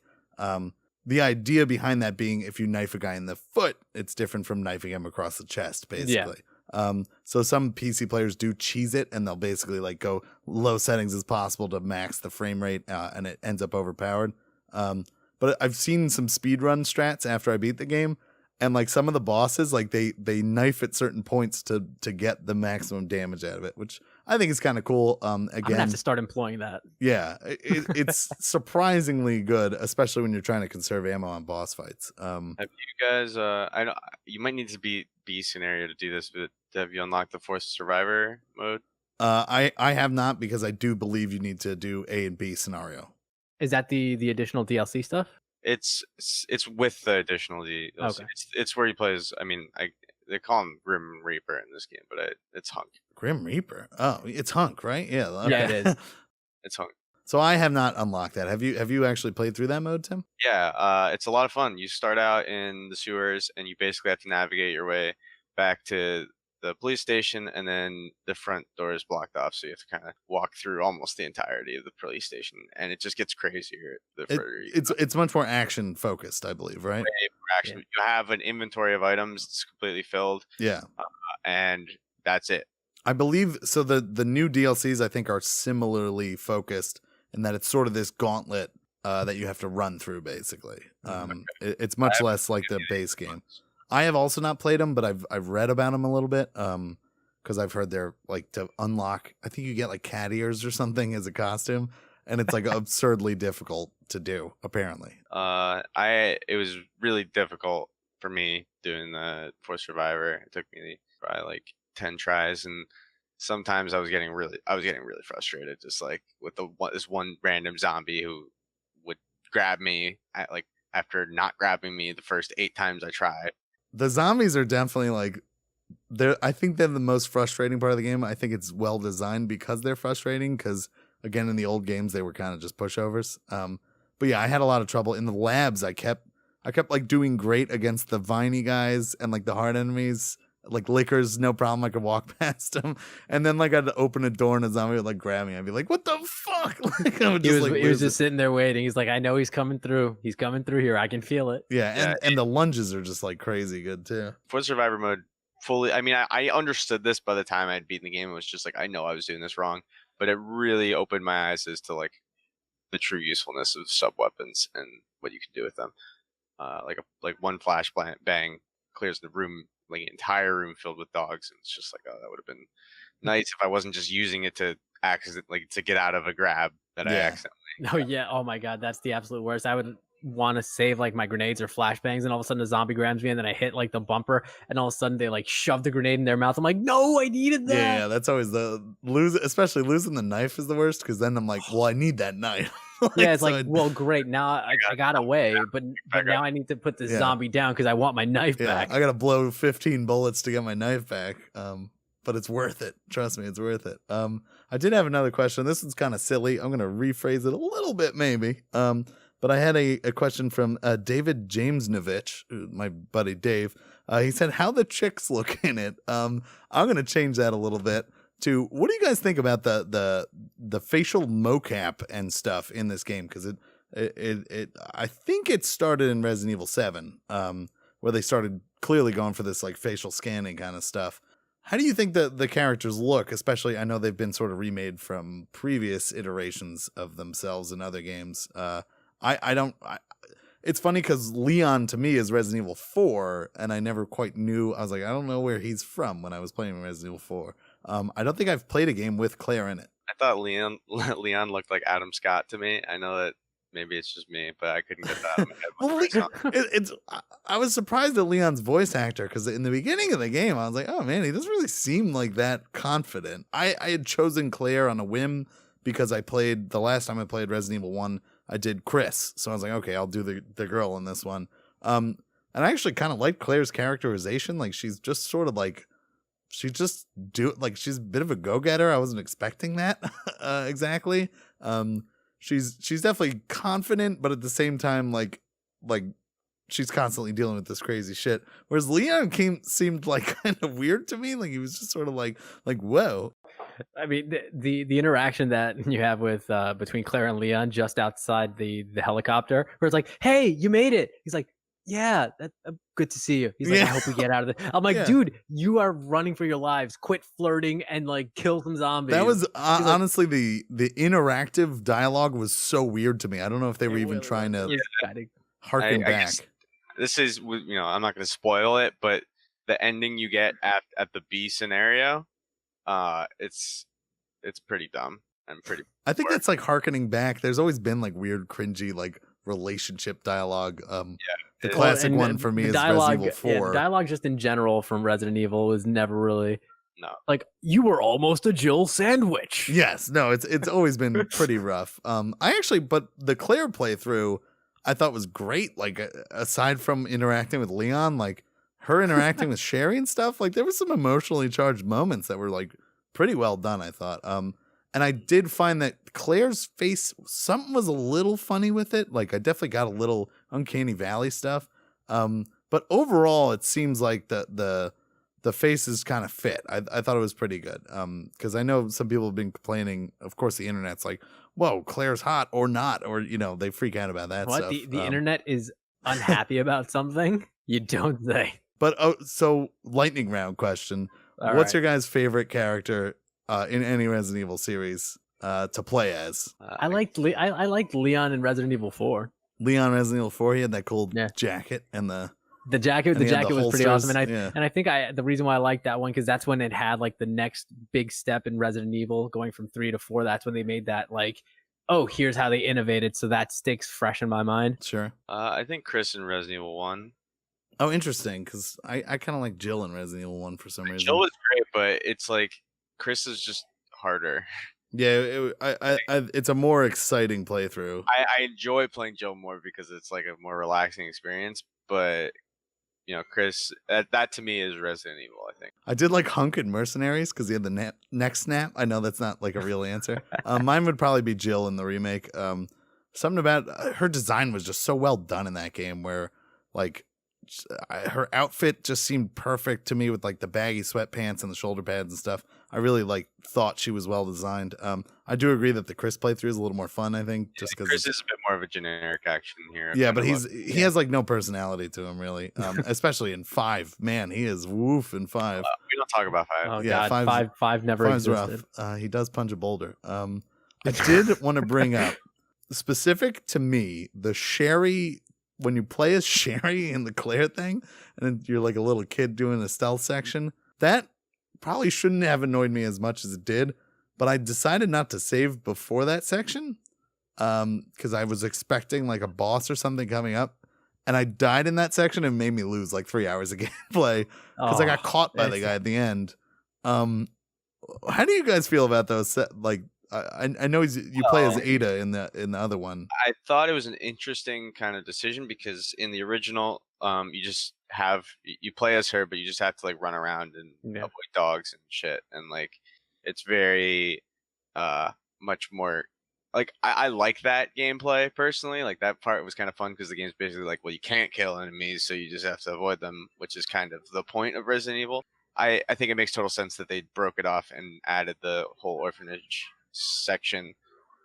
The idea behind that being if you knife a guy in the foot, it's different from knifing him across the chest, basically. Yeah. So some PC players do cheese it, and they'll basically like go low settings as possible to max the frame rate, and it ends up overpowered. But I've seen some speedrun strats after I beat the game, and like some of the bosses, like they knife at certain points to get the maximum damage out of it, which I think it's kind of cool. I'm Again, gonna have to start employing that. Yeah, it's surprisingly good, especially when you're trying to conserve ammo on boss fights. Have you guys? I know you might need to be B scenario to do this, but have you unlocked the Forced Survivor mode? I have not, because I do believe you need to do A and B scenario. Is that the additional DLC stuff? It's with the additional DLC. Okay. It's where he plays. I mean, they call him Grim Reaper in this game, but it's Hunk. Grim Reaper. Oh, it's Hunk, right? Yeah. Okay. Yeah, it is. It's Hunk. So I have not unlocked that. Have you actually played through that mode, Tim? Yeah, it's a lot of fun. You start out in the sewers, and you basically have to navigate your way back to the police station, and then the front door is blocked off, so you have to kind of walk through almost the entirety of the police station, and it just gets crazier the further you go. It's much more action focused, I believe, right? Way more action. Yeah. You have an inventory of items; it's completely filled. Yeah. And that's it. I believe so. The new DLCs, I think, are similarly focused in that it's sort of this gauntlet that you have to run through, basically. It's much less like the base game. I have also not played them, but I've read about them a little bit because I've heard they're like to unlock. I think you get like cat ears or something as a costume, and it's like absurdly difficult to do. Apparently, it was really difficult for me doing the Force Survivor. It took me probably like 10 tries, and sometimes I was getting really frustrated, just like with this one random zombie who would grab me after not grabbing me the first 8 times I tried. The zombies are definitely like I think they're the most frustrating part of the game. I think it's well designed because they're frustrating, because again, in the old games they were kind of just pushovers. But yeah, I had a lot of trouble in the labs. I kept like doing great against the viney guys and like the hard enemies. Like Lickers, no problem. I could walk past him, and then like I'd open a door and a zombie would like grab me. I'd be like, "What the fuck?" Like I would just he was just sitting there waiting. He's like, "I know he's coming through. He's coming through here. I can feel it." Yeah, and the lunges are just like crazy good too. For Survivor mode, fully. I mean, I understood this by the time I'd beaten the game. It was just like I know I was doing this wrong, but it really opened my eyes as to like the true usefulness of sub weapons and what you can do with them. Like one flash bang clears the room. Like an entire room filled with dogs, and it's just like, oh, that would have been nice if I wasn't just using it to to get out of a grab that I accidentally. Oh yeah, oh my god, that's the absolute worst. I would want to save like my grenades or flashbangs, and all of a sudden a zombie grabs me, and then I hit like the bumper, and all of a sudden they like shove the grenade in their mouth. I'm like, no, I needed that. Yeah, that's always especially losing the knife is the worst, because then I'm like, well, I need that knife. Yeah, it's like, well, great. Now I got away, but now I need to put this zombie down because I want my knife back. I got to blow 15 bullets to get my knife back. But it's worth it. Trust me, it's worth it. I did have another question. This one's kind of silly. I'm going to rephrase it a little bit, maybe. But I had a question from David Jamesnovich, my buddy Dave. He said, how the chicks look in it. I'm going to change that a little bit to, what do you guys think about the facial mocap and stuff in this game? Because it I think it started in Resident Evil 7, where they started clearly going for this like facial scanning kind of stuff. How do you think the characters look? Especially, I know they've been sort of remade from previous iterations of themselves in other games. It's funny because Leon to me is Resident Evil 4, and I never quite knew. I was like, I don't know where he's from when I was playing Resident Evil 4. I don't think I've played a game with Claire in it. I thought Leon looked like Adam Scott to me. I know that maybe it's just me, but I couldn't get that out of my head. I was surprised at Leon's voice actor, because in the beginning of the game, I was like, oh man, he doesn't really seem like that confident. I had chosen Claire on a whim because the last time I played Resident Evil 1, I did Chris. So I was like, okay, I'll do the girl in this one. And I actually kind of like Claire's characterization. Like, she's just sort of like, she's a bit of a go-getter. I wasn't expecting that exactly. She's definitely confident, but at the same time, like she's constantly dealing with this crazy shit. Whereas Leon seemed like kind of weird to me. Like, he was just sort of like whoa. I mean, the interaction that you have with between Claire and Leon just outside the helicopter, where it's like, hey, you made it. He's like, yeah, that's good to see you. He's like, I hope we get out of this. I'm like, dude, you are running for your lives. Quit flirting and like kill some zombies. That was honestly the interactive dialogue was so weird to me. I don't know if they were even trying to harken back. This is, I'm not going to spoil it, but the ending you get at the B scenario, it's it's pretty dumb and pretty. I think that's like harkening back. There's always been like weird, cringy, like relationship dialogue. The classic one for me is Resident Evil 4. Yeah, the dialogue just in general from Resident Evil was never really like you were almost a Jill sandwich. Yes, no, it's always been pretty rough. But the Claire playthrough I thought was great. Like aside from interacting with Leon, like her interacting with Sherry and stuff, like there was some emotionally charged moments that were like pretty well done, I thought. And I did find that Claire's face, something was a little funny with it. Like I definitely got a little Uncanny Valley stuff. But overall, it seems like the faces kind of fit. I thought it was pretty good. Because I know some people have been complaining. Of course, the internet's like, whoa, Claire's hot or not. Or, they freak out about that stuff. The internet is unhappy about something? You don't say. But so lightning round question. What's your guys' favorite character in any Resident Evil series to play as? I liked Leon in Resident Evil 4. Leon Resident Evil 4, he had that cool jacket and the jacket was pretty awesome, and I think the reason why I liked that one because that's when it had like the next big step in Resident Evil going from 3 to 4. That's when they made that like, oh, here's how they innovated, so that sticks fresh in my mind. Sure. I think Chris in Resident Evil 1. Oh, interesting, because I kind of like Jill in Resident Evil 1 for some reason. Jill was great, but it's like Chris is just harder. Yeah, it's a more exciting playthrough. I enjoy playing Jill more because it's like a more relaxing experience, but Chris, that to me is Resident Evil, I think. I did like Hunk in Mercenaries because he had the neck snap. I know that's not like a real answer. Mine would probably be Jill in the remake. Something about her design was just so well done in that game where like her outfit just seemed perfect to me with like the baggy sweatpants and the shoulder pads and stuff. I really like thought she was well designed. I do agree that the Chris playthrough is a little more fun, I think, just because Chris is a bit more of a generic action here. Yeah, but he has like no personality to him really. Especially in 5. Man, he is woof in 5. We don't talk about 5. Oh yeah, God, 5 never existed. Rough. He does punch a boulder. I did want to bring up specific to me the Sherry. When you play as Sherry in the Claire thing, and you're like a little kid doing a stealth section, that probably shouldn't have annoyed me as much as it did. But I decided not to save before that section because I was expecting like a boss or something coming up. And I died in that section and made me lose like 3 hours of gameplay because I got caught by the guy at the end. How do you guys feel about those? Like, I know you play as Ada in the other one. I thought it was an interesting kind of decision because in the original, you play as her, but you just have to like run around and avoid dogs and shit, and like it's very much more like I like that gameplay personally. Like that part was kind of fun because the game's basically like, well, you can't kill enemies, so you just have to avoid them, which is kind of the point of Resident Evil. I think it makes total sense that they broke it off and added the whole orphanage section,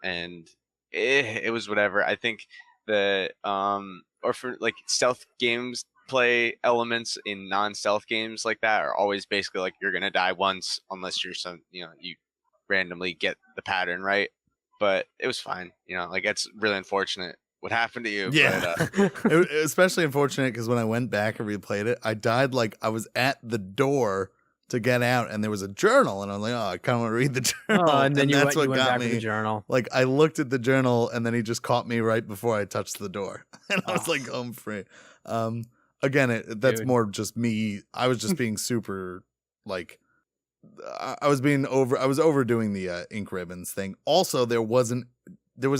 and it was whatever. I think the or for like stealth games play elements in non-stealth games like that are always basically like you're gonna die once unless you're you randomly get the pattern right. But it was fine, like it's really unfortunate what happened to you. Yeah, but, it was especially unfortunate because when I went back and replayed it, I died like I was at the door to get out, and there was a journal, and I'm like, oh, I kind of want to read the journal. And then that's what got me. The journal. Like I looked at the journal, and then he just caught me right before I touched the door, and I was like, I'm free. Again, that's more just me. I was just being super like. I was overdoing the ink ribbons thing. Also, there was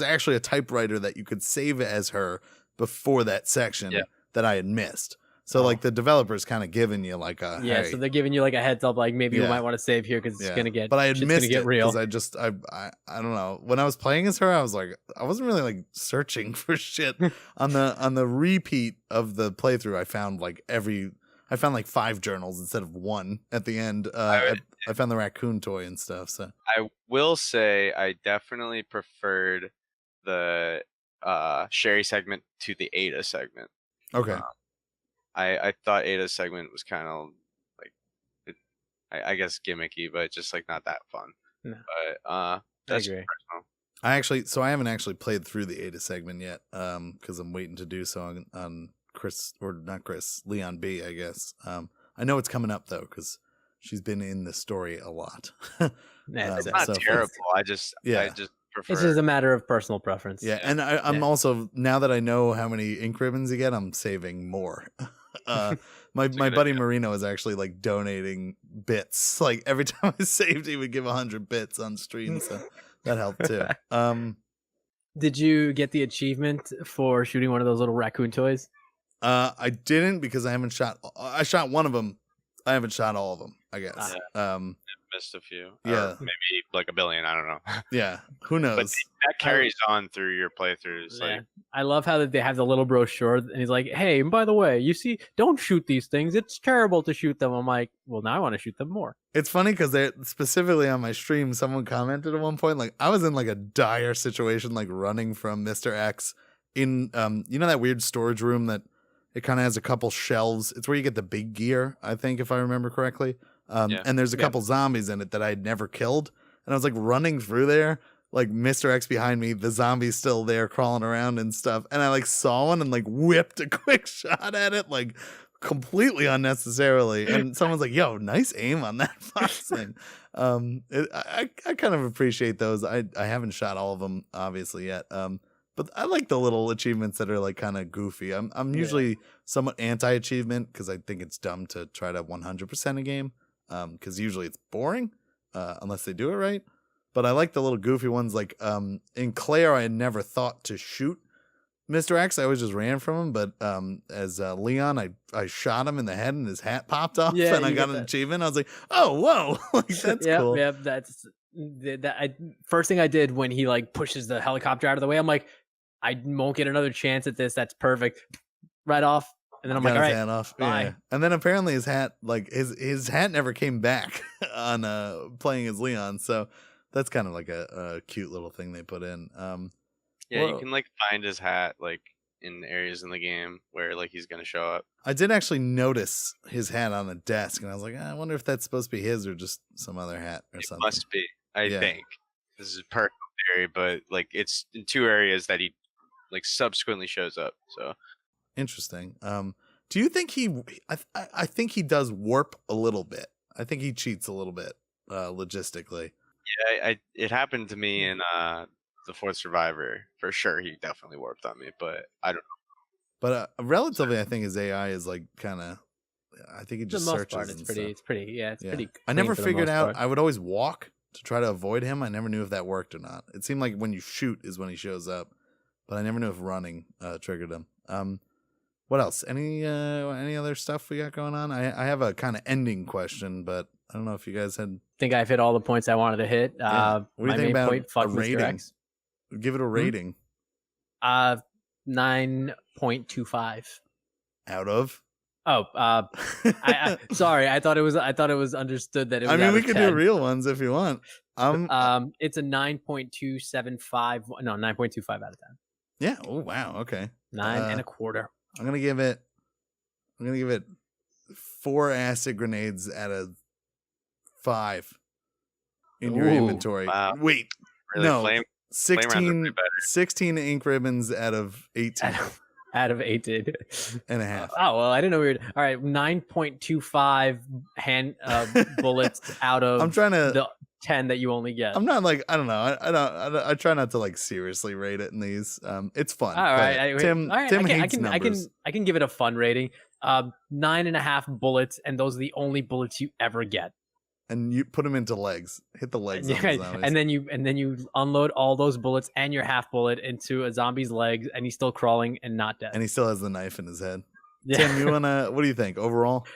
actually a typewriter that you could save as her before that section that I had missed. So like the developers kind of giving you like a hey. So they're giving you like a heads up, like maybe you might want to save here because it's gonna get. But I had missed it real. because I don't know. When I was playing as her, I was like, I wasn't really like searching for shit on the repeat of the playthrough. I found like 5 journals instead of 1 at the end. I found the raccoon toy and stuff. So I will say I definitely preferred the Sherry segment to the Ada segment. Okay. I thought Ada's segment was kind of like, I guess gimmicky, but just like not that fun. No. But that's personal. I haven't actually played through the Ada segment yet, because I'm waiting to do so on Leon B, I guess. I know it's coming up though, because she's been in the story a lot. It's not terrible. I just prefer. It's just a matter of personal preference. Yeah, and I'm also, now that I know how many ink ribbons you get, I'm saving more. My buddy Marino is actually like donating bits. Like every time I saved, he would give 100 bits on stream, so that helped too. Did you get the achievement for shooting one of those little raccoon toys? I didn't, because I shot one of them. I haven't shot all of them, I guess. Missed a few. Yeah. Or maybe like a billion. I don't know. Yeah. Who knows? But that carries on through your playthroughs. Yeah. Like, I love how they have the little brochure, and he's like, "Hey, and by the way, you see, don't shoot these things. It's terrible to shoot them." I'm like, "Well, now I want to shoot them more." It's funny because they specifically on my stream, someone commented at one point, like, I was in like a dire situation, like running from Mr. X in you know that weird storage room that it kind of has a couple shelves. It's where you get the big gear, I think, if I remember correctly. And there's a couple zombies in it that I had never killed. And I was like running through there, like Mr. X behind me, the zombie's still there crawling around and stuff. And I like saw one and like whipped a quick shot at it, like completely unnecessarily. And someone's like, yo, nice aim on that fox thing. I kind of appreciate those. I haven't shot all of them obviously yet. But I like the little achievements that are like kind of goofy. I'm usually somewhat anti-achievement because I think it's dumb to try to 100% a game. Because usually it's boring unless they do it right. But I like the little goofy ones. Like in Claire, I had never thought to shoot Mr. X. I always just ran from him. But as Leon, I shot him in the head and his hat popped off, and I got an achievement. I was like, oh, whoa, like, that's cool. Yeah, that's first thing I did when he like pushes the helicopter out of the way. I'm like, I won't get another chance at this. That's perfect. Right off. And then I'm like, all right, hat off. Bye. Yeah. And then apparently his hat, like his hat never came back on playing as Leon. So that's kind of like a cute little thing they put in. you can like find his hat like in areas in the game where like he's gonna show up. I did actually notice his hat on a desk, and I was like, I wonder if that's supposed to be his or just some other hat or something. Must be. I think this is personal theory, but like it's in two areas that he like subsequently shows up. So. Interesting. Do you think I think he does warp a little bit. I think he cheats a little bit logistically. Yeah, it happened to me in the fourth Survivor for sure. He definitely warped on me, but I don't know. But relatively, I think his AI is like kind of. I think he just for the most searches. Part, it's pretty. It's pretty. I never figured out. I would always walk to try to avoid him. I never knew if that worked or not. It seemed like when you shoot is when he shows up, but I never knew if running triggered him. What else? Any other stuff we got going on? I have a kind of ending question, but I don't know if you guys had. I think I've hit all the points I wanted to hit. What do you think about a rating? Give it a rating. 9.25 out of. Oh, I sorry. I thought it was understood that it was. I mean, we could 10. do real ones if you want. It's a 9.275. No, 9.25 out of 10. Yeah. Oh wow. Okay. 9.25. I'm gonna give it 4 acid grenades out of 5 in your inventory. Wow. Wait, really no, 16 ink ribbons out of 18. Out of 18 and a half. Oh well, I didn't know we were. All right, 9.25 hand bullets out of. I'm trying to. The 10 that you only get. I'm not like I don't know. I try not to like seriously rate it in these. It's fun. All right, Tim hates numbers. I can give it a fun rating. 9.5 bullets, and those are the only bullets you ever get. And you put them into legs. Hit the legs. And then you unload all those bullets and your half bullet into a zombie's legs, and he's still crawling and not dead. And he still has the knife in his head. Yeah. Tim, you wanna? What do you think overall?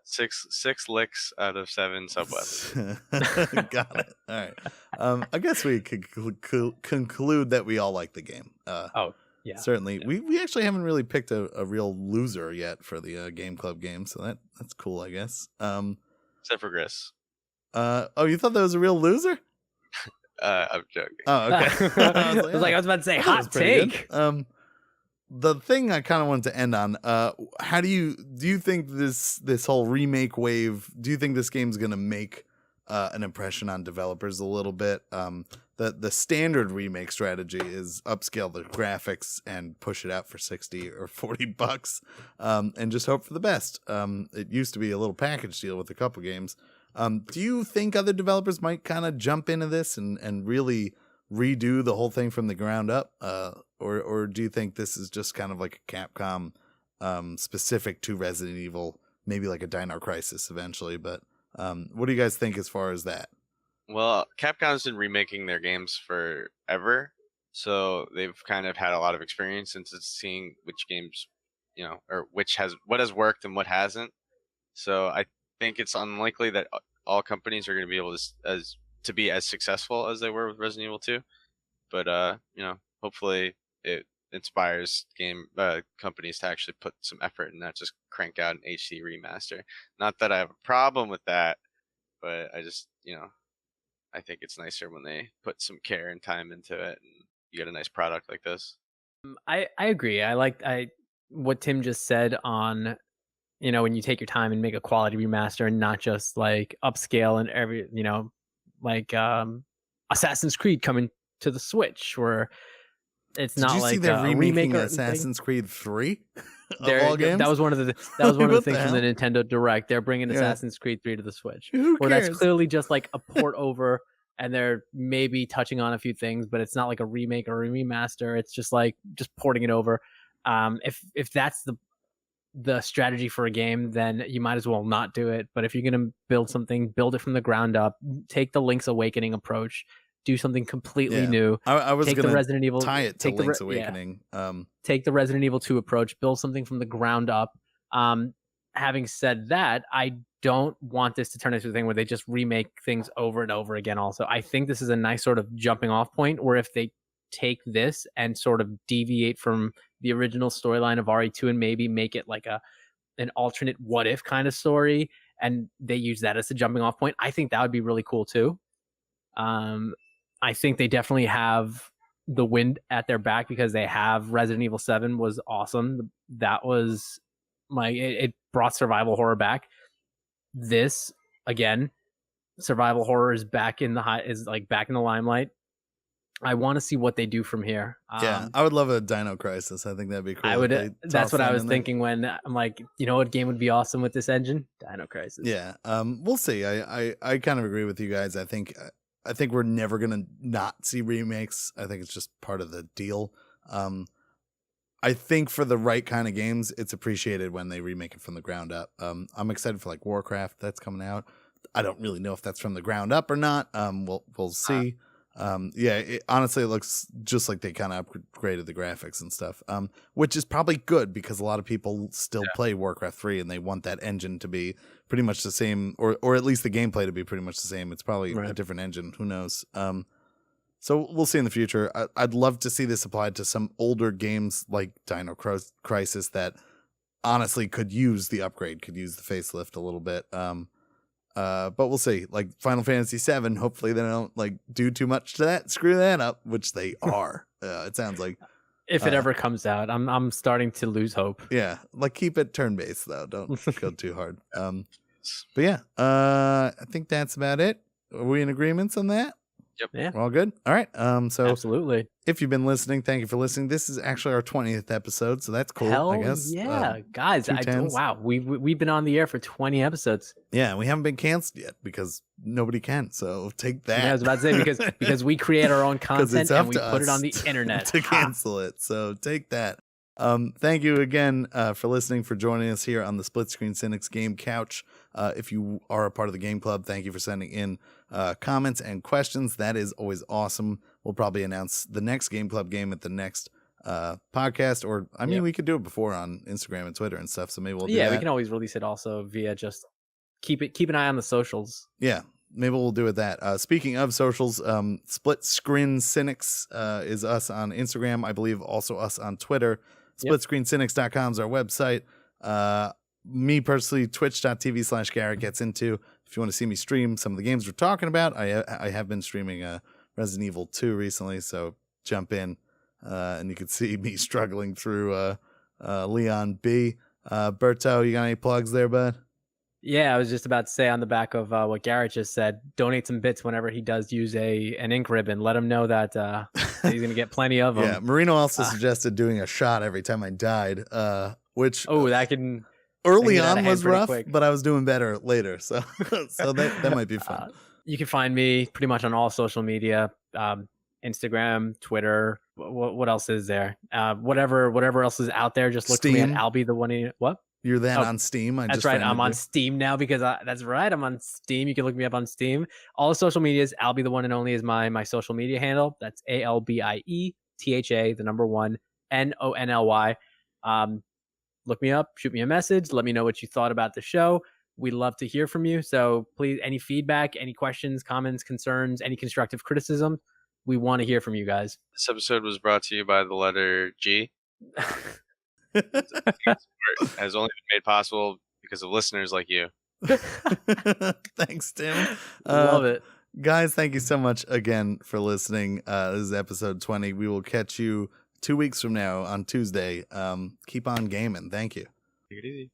6 licks out of 7 sub-weapons. Got it. All right. I guess we could conclude that we all like the game. Yeah, certainly. Yeah. We actually haven't really picked a real loser yet for the Game Club game, so that's cool, I guess. Except for Gris. You thought that was a real loser? I'm joking. Oh, okay. I was about to say hot take. The thing I kind of wanted to end on, how do you think this whole remake wave, do you think this game's going to make an impression on developers a little bit. The standard remake strategy is upscale the graphics and push it out for $60 or $40, and just hope for the best. It used to be a little package deal with a couple games. Do you think other developers might kind of jump into this and really redo the whole thing from the ground up, or do you think this is just kind of like a Capcom specific to Resident Evil, maybe like a Dino Crisis eventually? But what do you guys think as far as that? Well, Capcom's been remaking their games forever, so they've kind of had a lot of experience into seeing which games, or what has worked and what hasn't. So I think it's unlikely that all companies are going to be able to be as successful as they were with Resident Evil 2. But hopefully it inspires game companies to actually put some effort and not just crank out an HD remaster. Not that I have a problem with that, but I just I think it's nicer when they put some care and time into it, and you get a nice product like this. I agree. I like what Tim just said on, when you take your time and make a quality remaster and not just like upscale and every, like Assassin's Creed coming to the Switch, where it's not like they're remaking remake Assassin's Creed 3 of They're- all games? That was one of the things What the from the hell? Nintendo Direct. They're bringing Yeah. Assassin's Creed 3 to the Switch. Who Where cares? that's clearly just like a port over, and they're maybe touching on a few things, but it's not like a remake or a remaster. It's just like porting it over. If that's the strategy for a game, then you might as well not do it. But if you're gonna build something, build it from the ground up. Take the Link's Awakening approach. Do something completely Yeah. new. I was Take going the to Resident Evil. tie it to take the Link's Re- yeah. Awakening. Take the Resident Evil 2 approach, build something from the ground up. Having said that, I don't want this to turn into a thing where they just remake things over and over again. Also, I think this is a nice sort of jumping off point where if they take this and sort of deviate from the original storyline of RE2 and maybe make it like an alternate what if kind of story, and they use that as a jumping off point, I think that would be really cool too. I think they definitely have the wind at their back because they have Resident Evil 7 was awesome. That was it brought survival horror back. This again, survival horror is back in back in the limelight. I want to see what they do from here. Yeah, I would love a Dino Crisis. I think that'd be cool. I would. That's what I was thinking when I'm like, what game would be awesome with this engine? Dino Crisis. Yeah. We'll see. I kind of agree with you guys. I think we're never gonna not see remakes. I think it's just part of the deal. I think for the right kind of games, it's appreciated when they remake it from the ground up. I'm excited for like Warcraft that's coming out. I don't really know if that's from the ground up or not. We'll see. Honestly, it looks just like they kind of upgraded the graphics and stuff, which is probably good because a lot of people still play Warcraft 3 and they want that engine to be pretty much the same, or at least the gameplay to be pretty much the same. It's probably a different engine. Who knows? So we'll see in the future. I'd love to see this applied to some older games like Dino Crisis that honestly could use the upgrade, could use the facelift a little bit. But we'll see. Like Final Fantasy VII, hopefully they don't like do too much to that, screw that up, which they are. It sounds like if it ever comes out, I'm starting to lose hope. Yeah, like keep it turn based though. Don't go too hard. But yeah, I think that's about it. Are we in agreements on that? Yep. Yeah. We're all good. All right. So absolutely. If you've been listening, thank you for listening. This is actually our 20th episode, so that's cool. Hell I guess. Yeah, guys. Wow, we've been on the air for 20 episodes. Yeah, we haven't been canceled yet because nobody can. So take that. Yeah, I was about to say because we create our own content and we put it on the internet to cancel it. So take that. Thank you again for listening, for joining us here on the Split Screen Synics Game Couch. If you are a part of the Game Club, thank you for sending in comments and questions. That is always awesome. We'll probably announce the next Game Club game at the next podcast, or I mean, we could do it before on Instagram and Twitter and stuff. So maybe we'll do that. We can always release it also via just keep an eye on the socials. Yeah. Maybe we'll do it that. Speaking of socials, Split Screen Synics is us on Instagram. I believe also us on Twitter. SplitScreenCynics.com is our website. Me personally, twitch.tv/Garrett gets into. If you want to see me stream some of the games we're talking about, I have been streaming Resident Evil 2 recently, so jump in and you can see me struggling through Leon B. Berto, you got any plugs there, bud? Yeah, I was just about to say on the back of what Garrett just said, donate some bits whenever he does use an ink ribbon. Let him know that he's going to get plenty of them. Yeah, Marino also suggested doing a shot every time I died, which that can early on was rough, but I was doing better later. So that might be fun. You can find me pretty much on all social media, Instagram, Twitter. What else is there? Whatever else is out there, just look for me at I'll be the one. What? You're then on Steam. That's right. I'm on Steam now because that's right. I'm on Steam. You can look me up on Steam. All the social medias. I'll be the one and only is my social media handle. That's ALBIETHA, the number 1 NONLY. Look me up. Shoot me a message. Let me know what you thought about the show. We love to hear from you. So please, any feedback, any questions, comments, concerns, any constructive criticism, we want to hear from you guys. This episode was brought to you by the letter G. Has only been made possible because of listeners like you. Thanks, Tim. Love it. Guys, thank you so much again for listening. This is episode 20. We will catch you 2 weeks from now on Tuesday. Keep on gaming. Thank you. Take it easy.